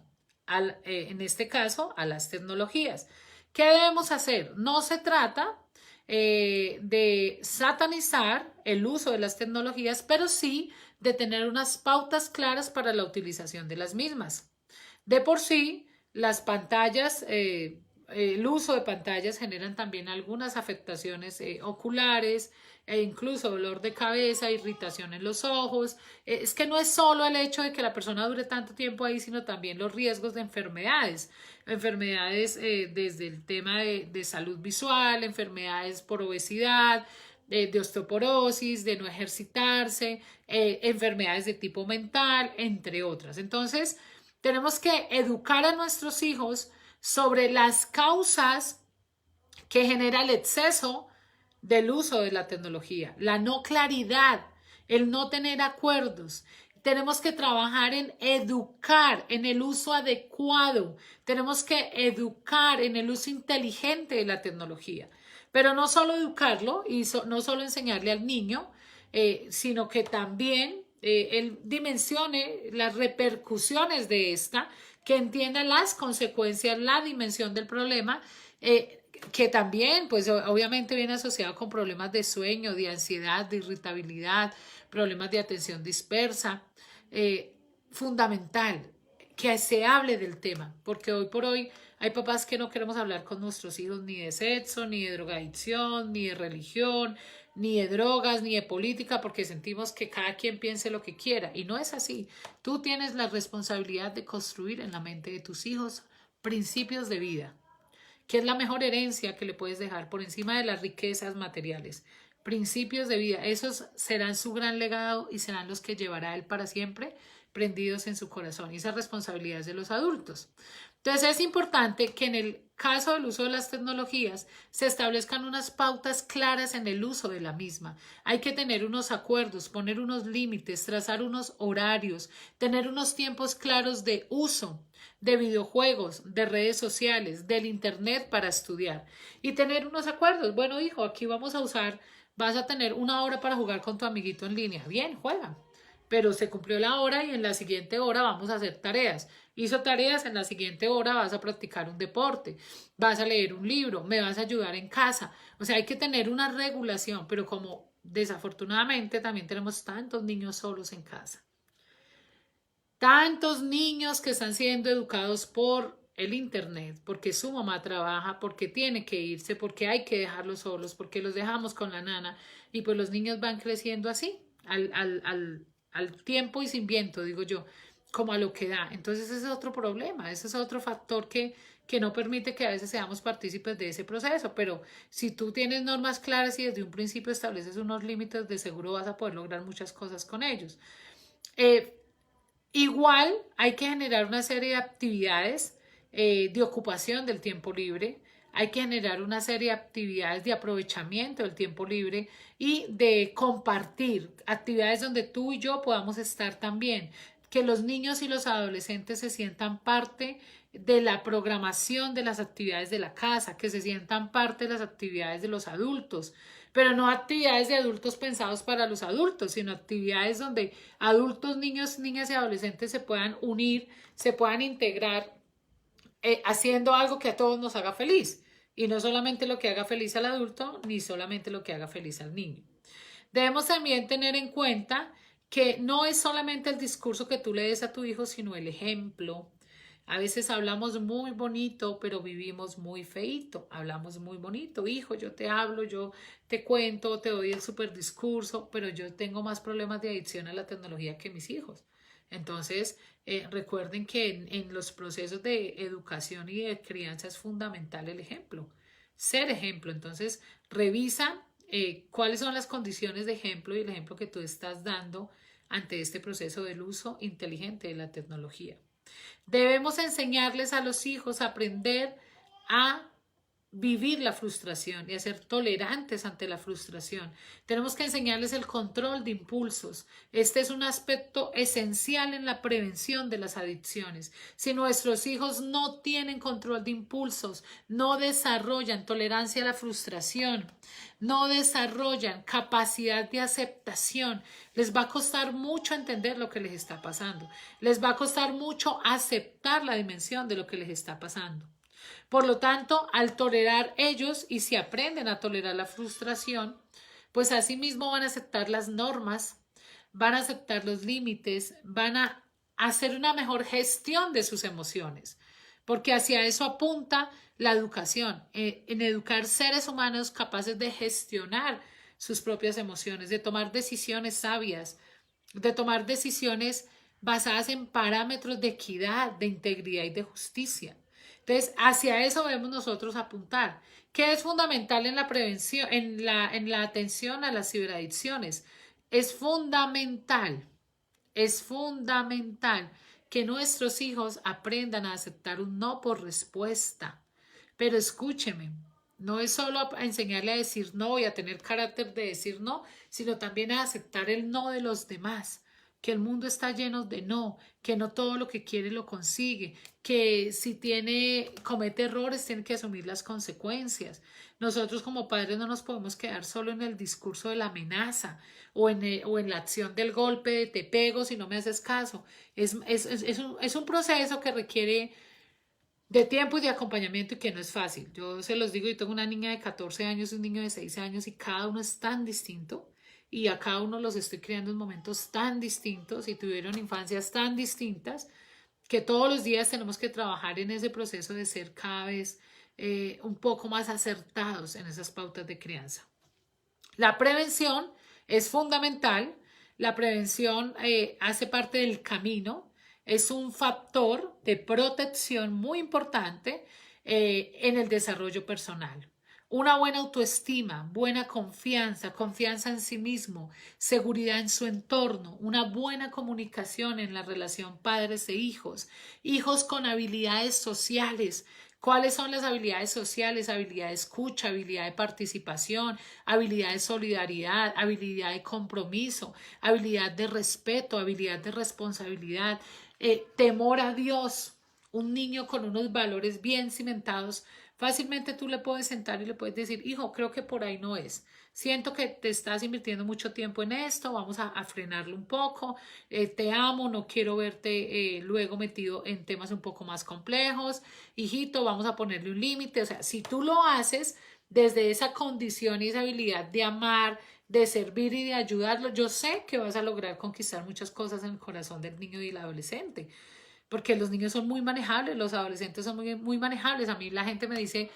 En este caso, a las tecnologías. ¿Qué debemos hacer? No se trata de satanizar el uso de las tecnologías, pero sí de tener unas pautas claras para la utilización de las mismas. De por sí, las pantallas, el uso de pantallas generan también algunas afectaciones oculares e incluso dolor de cabeza, irritación en los ojos. Es que no es solo el hecho de que la persona dure tanto tiempo ahí, sino también los riesgos de enfermedades. Enfermedades desde el tema de salud visual, enfermedades por obesidad, de osteoporosis, de no ejercitarse, enfermedades de tipo mental, entre otras. Entonces, tenemos que educar a nuestros hijos sobre las causas que genera el exceso del uso de la tecnología, la no claridad, el no tener acuerdos. Tenemos que trabajar en educar en el uso adecuado. Tenemos que educar en el uso inteligente de la tecnología. Pero no solo educarlo y no solo enseñarle al niño, sino que también él dimensione las repercusiones de esta, que entienda las consecuencias, la dimensión del problema, que también, pues obviamente viene asociado con problemas de sueño, de ansiedad, de irritabilidad, problemas de atención dispersa. Fundamental que se hable del tema, porque hoy por hoy hay papás que no queremos hablar con nuestros hijos ni de sexo, ni de drogadicción, ni de religión, ni de drogas, ni de política, porque sentimos que cada quien piense lo que quiera. Y no es así. Tú tienes la responsabilidad de construir en la mente de tus hijos principios de vida, que es la mejor herencia que le puedes dejar por encima de las riquezas materiales. Principios de vida, esos serán su gran legado y serán los que llevará él para siempre prendidos en su corazón, y esa responsabilidad es de los adultos. Entonces es importante que en el caso del uso de las tecnologías se establezcan unas pautas claras en el uso de la misma. Hay que tener unos acuerdos, poner unos límites, trazar unos horarios, tener unos tiempos claros de uso de videojuegos, de redes sociales, del internet para estudiar y tener unos acuerdos. Bueno, hijo, aquí vamos a usar, vas a tener una hora para jugar con tu amiguito en línea. Bien, juega. Pero se cumplió la hora y en la siguiente hora vamos a hacer tareas. Hizo tareas, en la siguiente hora vas a practicar un deporte, vas a leer un libro, me vas a ayudar en casa. O sea, hay que tener una regulación, pero como desafortunadamente también tenemos tantos niños solos en casa. Tantos niños que están siendo educados por el internet, porque su mamá trabaja, porque tiene que irse, porque hay que dejarlos solos, porque los dejamos con la nana y pues los niños van creciendo así, al tiempo y sin viento, digo yo, como a lo que da. Entonces ese es otro problema, ese es otro factor que no permite que a veces seamos partícipes de ese proceso, pero si tú tienes normas claras y desde un principio estableces unos límites, de seguro vas a poder lograr muchas cosas con ellos. Igual hay que generar una serie de actividades de ocupación del tiempo libre. hay que generar una serie de actividades de aprovechamiento del tiempo libre y de compartir actividades donde tú y yo podamos estar también, que los niños y los adolescentes se sientan parte de la programación de las actividades de la casa, que se sientan parte de las actividades de los adultos, pero no actividades de adultos pensados para los adultos, sino actividades donde adultos, niños, niñas y adolescentes se puedan unir, se puedan integrar haciendo algo que a todos nos haga feliz. Y no solamente lo que haga feliz al adulto, ni solamente lo que haga feliz al niño. Debemos también tener en cuenta que no es solamente el discurso que tú le des a tu hijo, sino el ejemplo. A veces hablamos muy bonito, pero vivimos muy feíto. Hablamos muy bonito, hijo, yo te hablo, yo te cuento, te doy el super discurso, pero yo tengo más problemas de adicción a la tecnología que mis hijos. Entonces, recuerden que en los procesos de educación y de crianza es fundamental el ejemplo, ser ejemplo. Entonces, revisa cuáles son las condiciones de ejemplo y el ejemplo que tú estás dando ante este proceso del uso inteligente de la tecnología. Debemos enseñarles a los hijos a aprender a vivir la frustración y a ser tolerantes ante la frustración. Tenemos que enseñarles el control de impulsos. Este es un aspecto esencial en la prevención de las adicciones. Si nuestros hijos no tienen control de impulsos, no desarrollan tolerancia a la frustración, no desarrollan capacidad de aceptación, les va a costar mucho entender lo que les está pasando. Les va a costar mucho aceptar la dimensión de lo que les está pasando. Por lo tanto, al tolerar ellos y si aprenden a tolerar la frustración, pues asimismo van a aceptar las normas, van a aceptar los límites, van a hacer una mejor gestión de sus emociones, porque hacia eso apunta la educación, en educar seres humanos capaces de gestionar sus propias emociones, de tomar decisiones sabias, de tomar decisiones basadas en parámetros de equidad, de integridad y de justicia. Entonces, hacia eso debemos nosotros apuntar. ¿Qué es fundamental en la prevención, en la atención a las ciberadicciones? Es fundamental que nuestros hijos aprendan a aceptar un no por respuesta. Pero escúcheme, no es solo enseñarle a decir no y a tener carácter de decir no, sino también a aceptar el no de los demás, que el mundo está lleno de no, que no todo lo que quiere lo consigue, que si comete errores tiene que asumir las consecuencias. Nosotros como padres no nos podemos quedar solo en el discurso de la amenaza o en la acción del golpe de te pego si no me haces caso. Es un proceso que requiere de tiempo y de acompañamiento y que no es fácil. Yo se los digo, yo tengo una niña de 14 años y un niño de 6 años y cada uno es tan distinto y a cada uno los estoy criando en momentos tan distintos y tuvieron infancias tan distintas que todos los días tenemos que trabajar en ese proceso de ser cada vez un poco más acertados en esas pautas de crianza. La prevención es fundamental. La prevención hace parte del camino. Es un factor de protección muy importante en el desarrollo personal. Una buena autoestima, buena confianza, confianza en sí mismo, seguridad en su entorno, una buena comunicación en la relación padres e hijos, hijos con habilidades sociales. ¿Cuáles son las habilidades sociales? Habilidad de escucha, habilidad de participación, habilidad de solidaridad, habilidad de compromiso, habilidad de respeto, habilidad de responsabilidad, temor a Dios. Un niño con unos valores bien cimentados, fácilmente tú le puedes sentar y le puedes decir, hijo, creo que por ahí no es. Siento que te estás invirtiendo mucho tiempo en esto, vamos a frenarlo un poco, te amo, no quiero verte luego metido en temas un poco más complejos, hijito, vamos a ponerle un límite. O sea, si tú lo haces desde esa condición y esa habilidad de amar, de servir y de ayudarlo, yo sé que vas a lograr conquistar muchas cosas en el corazón del niño y del adolescente. Porque los niños son muy manejables, los adolescentes son muy manejables. A mí la gente me dice,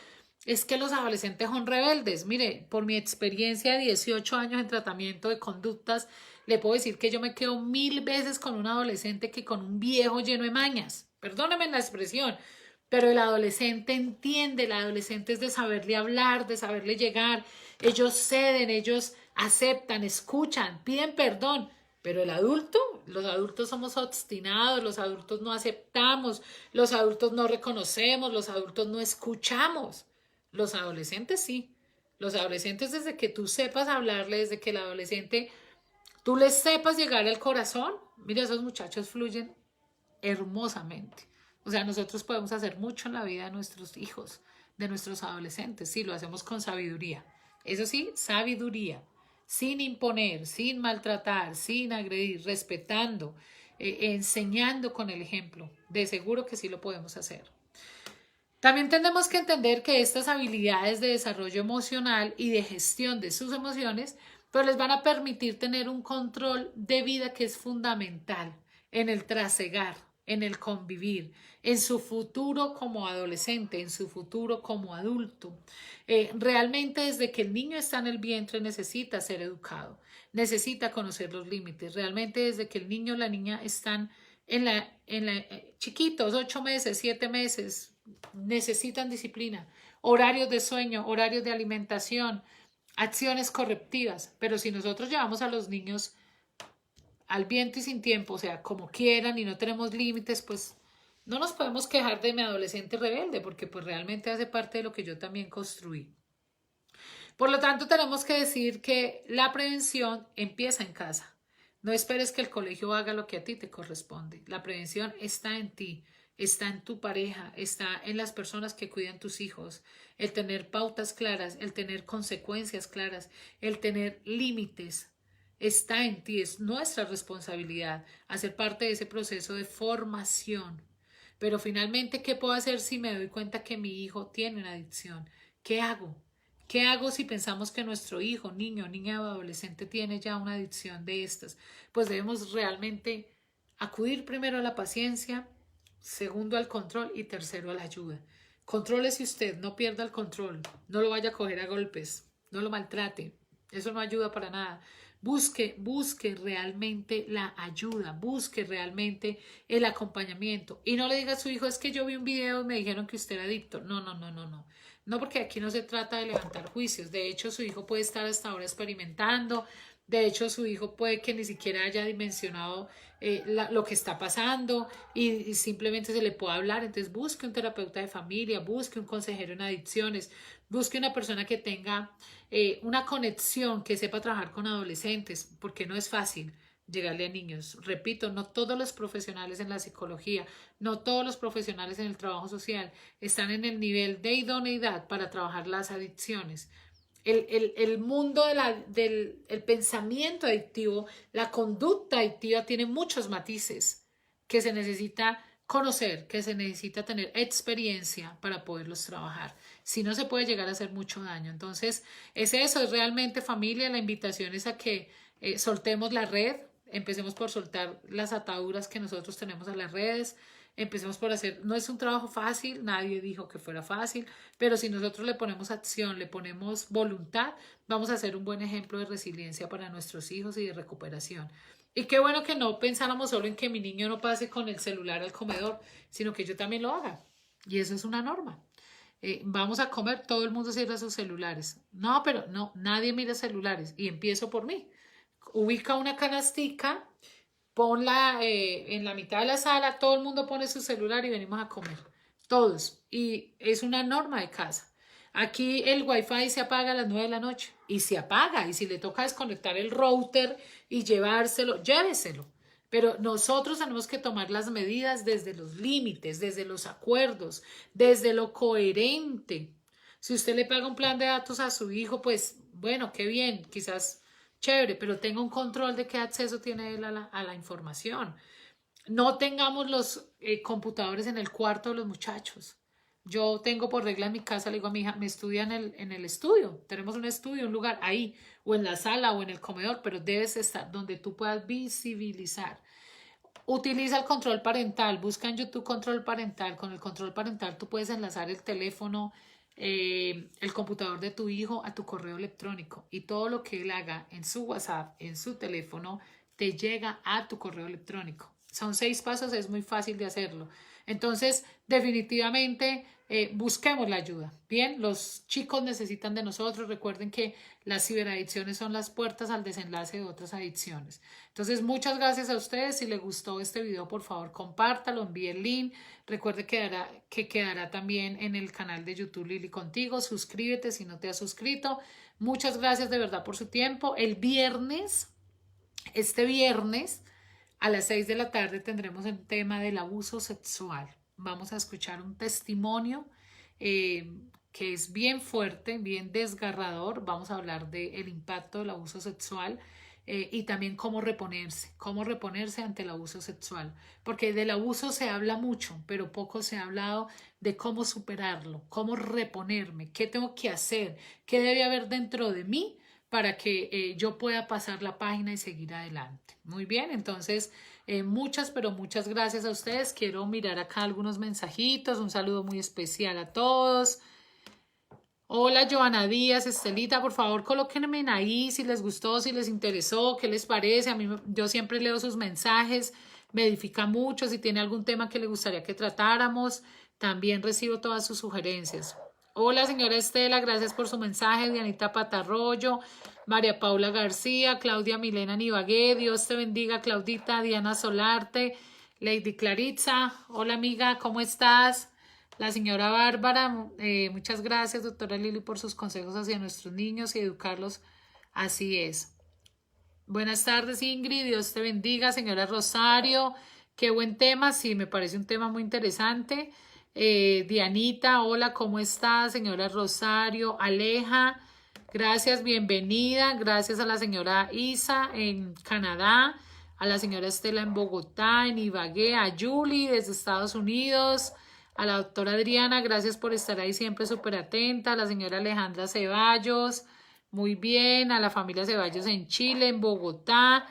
es que los adolescentes son rebeldes. Mire, por mi experiencia de 18 años en tratamiento de conductas, le puedo decir que yo me quedo 1000 veces con un adolescente que con un viejo lleno de mañas. Perdóneme la expresión, pero el adolescente entiende, el adolescente es de saberle hablar, de saberle llegar. Ellos ceden, ellos aceptan, escuchan, piden perdón. Pero el adulto, los adultos somos obstinados, los adultos no aceptamos, los adultos no reconocemos, los adultos no escuchamos. Los adolescentes sí. Los adolescentes desde que tú sepas hablarle, desde que el adolescente tú les sepas llegar al corazón, mira, esos muchachos fluyen hermosamente. O sea, nosotros podemos hacer mucho en la vida de nuestros hijos, de nuestros adolescentes, sí, lo hacemos con sabiduría. Eso sí, sabiduría, sin imponer, sin maltratar, sin agredir, respetando, enseñando con el ejemplo. De seguro que sí lo podemos hacer. También tenemos que entender que estas habilidades de desarrollo emocional y de gestión de sus emociones, pues les van a permitir tener un control de vida que es fundamental en el trasegar, en el convivir, en su futuro como adolescente, en su futuro como adulto. Realmente desde que el niño está en el vientre necesita ser educado, necesita conocer los límites. Realmente desde que el niño o la niña están chiquitos, 8 meses, 7 meses, necesitan disciplina, horarios de sueño, horarios de alimentación, acciones correctivas. Pero si nosotros llevamos a los niños al viento y sin tiempo, o sea, como quieran y no tenemos límites, pues no nos podemos quejar de mi adolescente rebelde, porque pues realmente hace parte de lo que yo también construí. Por lo tanto, tenemos que decir que la prevención empieza en casa. No esperes que el colegio haga lo que a ti te corresponde. La prevención está en ti, está en tu pareja, está en las personas que cuidan tus hijos. El tener pautas claras, el tener consecuencias claras, el tener límites, está en ti. Es nuestra responsabilidad hacer parte de ese proceso de formación. Pero finalmente, ¿qué puedo hacer si me doy cuenta que mi hijo tiene una adicción? ¿Qué hago? ¿Qué hago si pensamos que nuestro hijo, niño, niña o adolescente tiene ya una adicción de estas? Pues debemos realmente acudir primero a la paciencia, segundo al control y tercero a la ayuda. Contrólese usted, no pierda el control, no lo vaya a coger a golpes, no lo maltrate, eso no ayuda para nada. Busque realmente la ayuda, busque realmente el acompañamiento y no le diga a su hijo, es que yo vi un video y me dijeron que usted era adicto. No, no, no, no, no. No, porque aquí no se trata de levantar juicios. De hecho, su hijo puede estar hasta ahora experimentando. De hecho, su hijo puede que ni siquiera haya dimensionado lo que está pasando y simplemente se le puede hablar. Entonces, busque un terapeuta de familia, busque un consejero en adicciones, busque una persona que tenga una conexión, que sepa trabajar con adolescentes, porque no es fácil llegarle a niños. Repito, no todos los profesionales en la psicología, no todos los profesionales en el trabajo social están en el nivel de idoneidad para trabajar las adicciones. El mundo del el pensamiento adictivo, la conducta adictiva tiene muchos matices que se necesita conocer, que se necesita tener experiencia para poderlos trabajar. Si no, se puede llegar a hacer mucho daño. Entonces, es eso, es realmente familia. La invitación es a que soltemos la red, empecemos por soltar las ataduras que nosotros tenemos a las redes, empecemos por hacer, no es un trabajo fácil, nadie dijo que fuera fácil, pero si nosotros le ponemos acción, le ponemos voluntad, vamos a ser un buen ejemplo de resiliencia para nuestros hijos y de recuperación. Y qué bueno que no pensáramos solo en que mi niño no pase con el celular al comedor, sino que yo también lo haga. Y eso es una norma. Vamos a comer, todo el mundo cierra sus celulares. No, pero no, nadie mira celulares. Y empiezo por mí. Ubica una canastica, ponla en la mitad de la sala, todo el mundo pone su celular y venimos a comer. Todos. Y es una norma de casa. Aquí el wifi se apaga a las 9 de la noche y se apaga. Y si le toca desconectar el router y llevárselo, lléveselo. Pero nosotros tenemos que tomar las medidas desde los límites, desde los acuerdos, desde lo coherente. Si usted le paga un plan de datos a su hijo, pues bueno, qué bien, quizás chévere, pero tenga un control de qué acceso tiene él a la información. No tengamos los computadores en el cuarto de los muchachos. Yo tengo por regla en mi casa, le digo a mi hija, me estudia en el estudio. Tenemos un estudio, un lugar ahí, o en la sala o en el comedor, pero debes estar donde tú puedas visibilizar. Utiliza el control parental, busca en YouTube control parental. Con el control parental tú puedes enlazar el teléfono, el computador de tu hijo a tu correo electrónico y todo lo que él haga en su WhatsApp, en su teléfono, te llega a tu correo electrónico. Son 6 pasos, es muy fácil de hacerlo. Entonces, definitivamente busquemos la ayuda. Bien, los chicos necesitan de nosotros. Recuerden que las ciberadicciones son las puertas al desenlace de otras adicciones. Entonces, muchas gracias a ustedes. Si les gustó este video, por favor, compártalo, envíe el link. Recuerde que quedará también en el canal de YouTube Lili Contigo. Suscríbete si no te has suscrito. Muchas gracias de verdad por su tiempo. Este viernes a las 6 de la tarde tendremos el tema del abuso sexual. Vamos a escuchar un testimonio que es bien fuerte, bien desgarrador. Vamos a hablar del impacto del abuso sexual y también cómo reponerse ante el abuso sexual. Porque del abuso se habla mucho, pero poco se ha hablado de cómo superarlo, cómo reponerme, qué tengo que hacer, qué debe haber dentro de mí para que yo pueda pasar la página y seguir adelante. Muy bien, entonces muchas, pero muchas gracias a ustedes. Quiero mirar acá algunos mensajitos. Un saludo muy especial a todos. Hola, Joana Díaz, Estelita, por favor, colóquenme ahí si les gustó, si les interesó, qué les parece. Yo siempre leo sus mensajes, me edifica mucho. Si tiene algún tema que le gustaría que tratáramos, también recibo todas sus sugerencias. Hola, señora Estela, gracias por su mensaje. Dianita Patarroyo, María Paula García, Claudia Milena Nibagué, Dios te bendiga, Claudita, Diana Solarte, Lady Claritza. Hola, amiga, ¿cómo estás? La señora Bárbara, muchas gracias, doctora Lili, por sus consejos hacia nuestros niños y educarlos. Así es. Buenas tardes, Ingrid, Dios te bendiga. Señora Rosario, qué buen tema, sí, me parece un tema muy interesante. Dianita, hola, ¿cómo estás? Señora Rosario, Aleja, gracias, bienvenida. Gracias a la señora Isa en Canadá, a la señora Estela en Bogotá, en Ibagué, a Julie desde Estados Unidos, a la doctora Adriana, gracias por estar ahí siempre súper atenta, a la señora Alejandra Ceballos, muy bien, a la familia Ceballos en Chile, en Bogotá,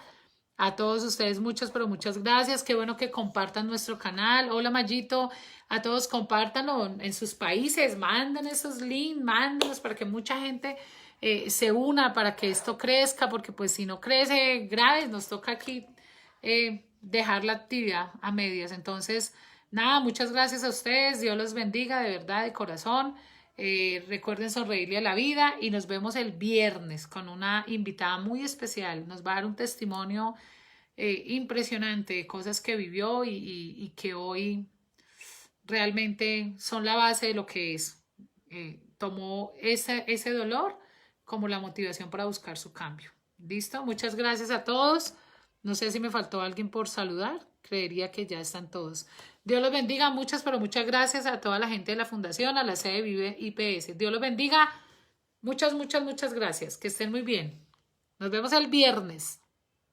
a todos ustedes muchas, pero muchas gracias, qué bueno que compartan nuestro canal. Hola Mayito, a todos compártanlo en sus países, manden esos links, mándenlos para que mucha gente se una, para que esto crezca, porque pues si no crece graves, nos toca aquí dejar la actividad a medias. Entonces, nada, muchas gracias a ustedes, Dios los bendiga de verdad, de corazón. Recuerden sonreírle a la vida y nos vemos el viernes con una invitada muy especial. Nos va a dar un testimonio impresionante de cosas que vivió y que hoy realmente son la base de lo que es. Tomó ese dolor como la motivación para buscar su cambio. ¿Listo? Muchas gracias a todos. No sé si me faltó alguien por saludar. Creería que ya están todos. Dios los bendiga. Muchas, pero muchas gracias a toda la gente de la Fundación, a la sede Vive IPS. Dios los bendiga. Muchas, muchas, muchas gracias. Que estén muy bien. Nos vemos el viernes.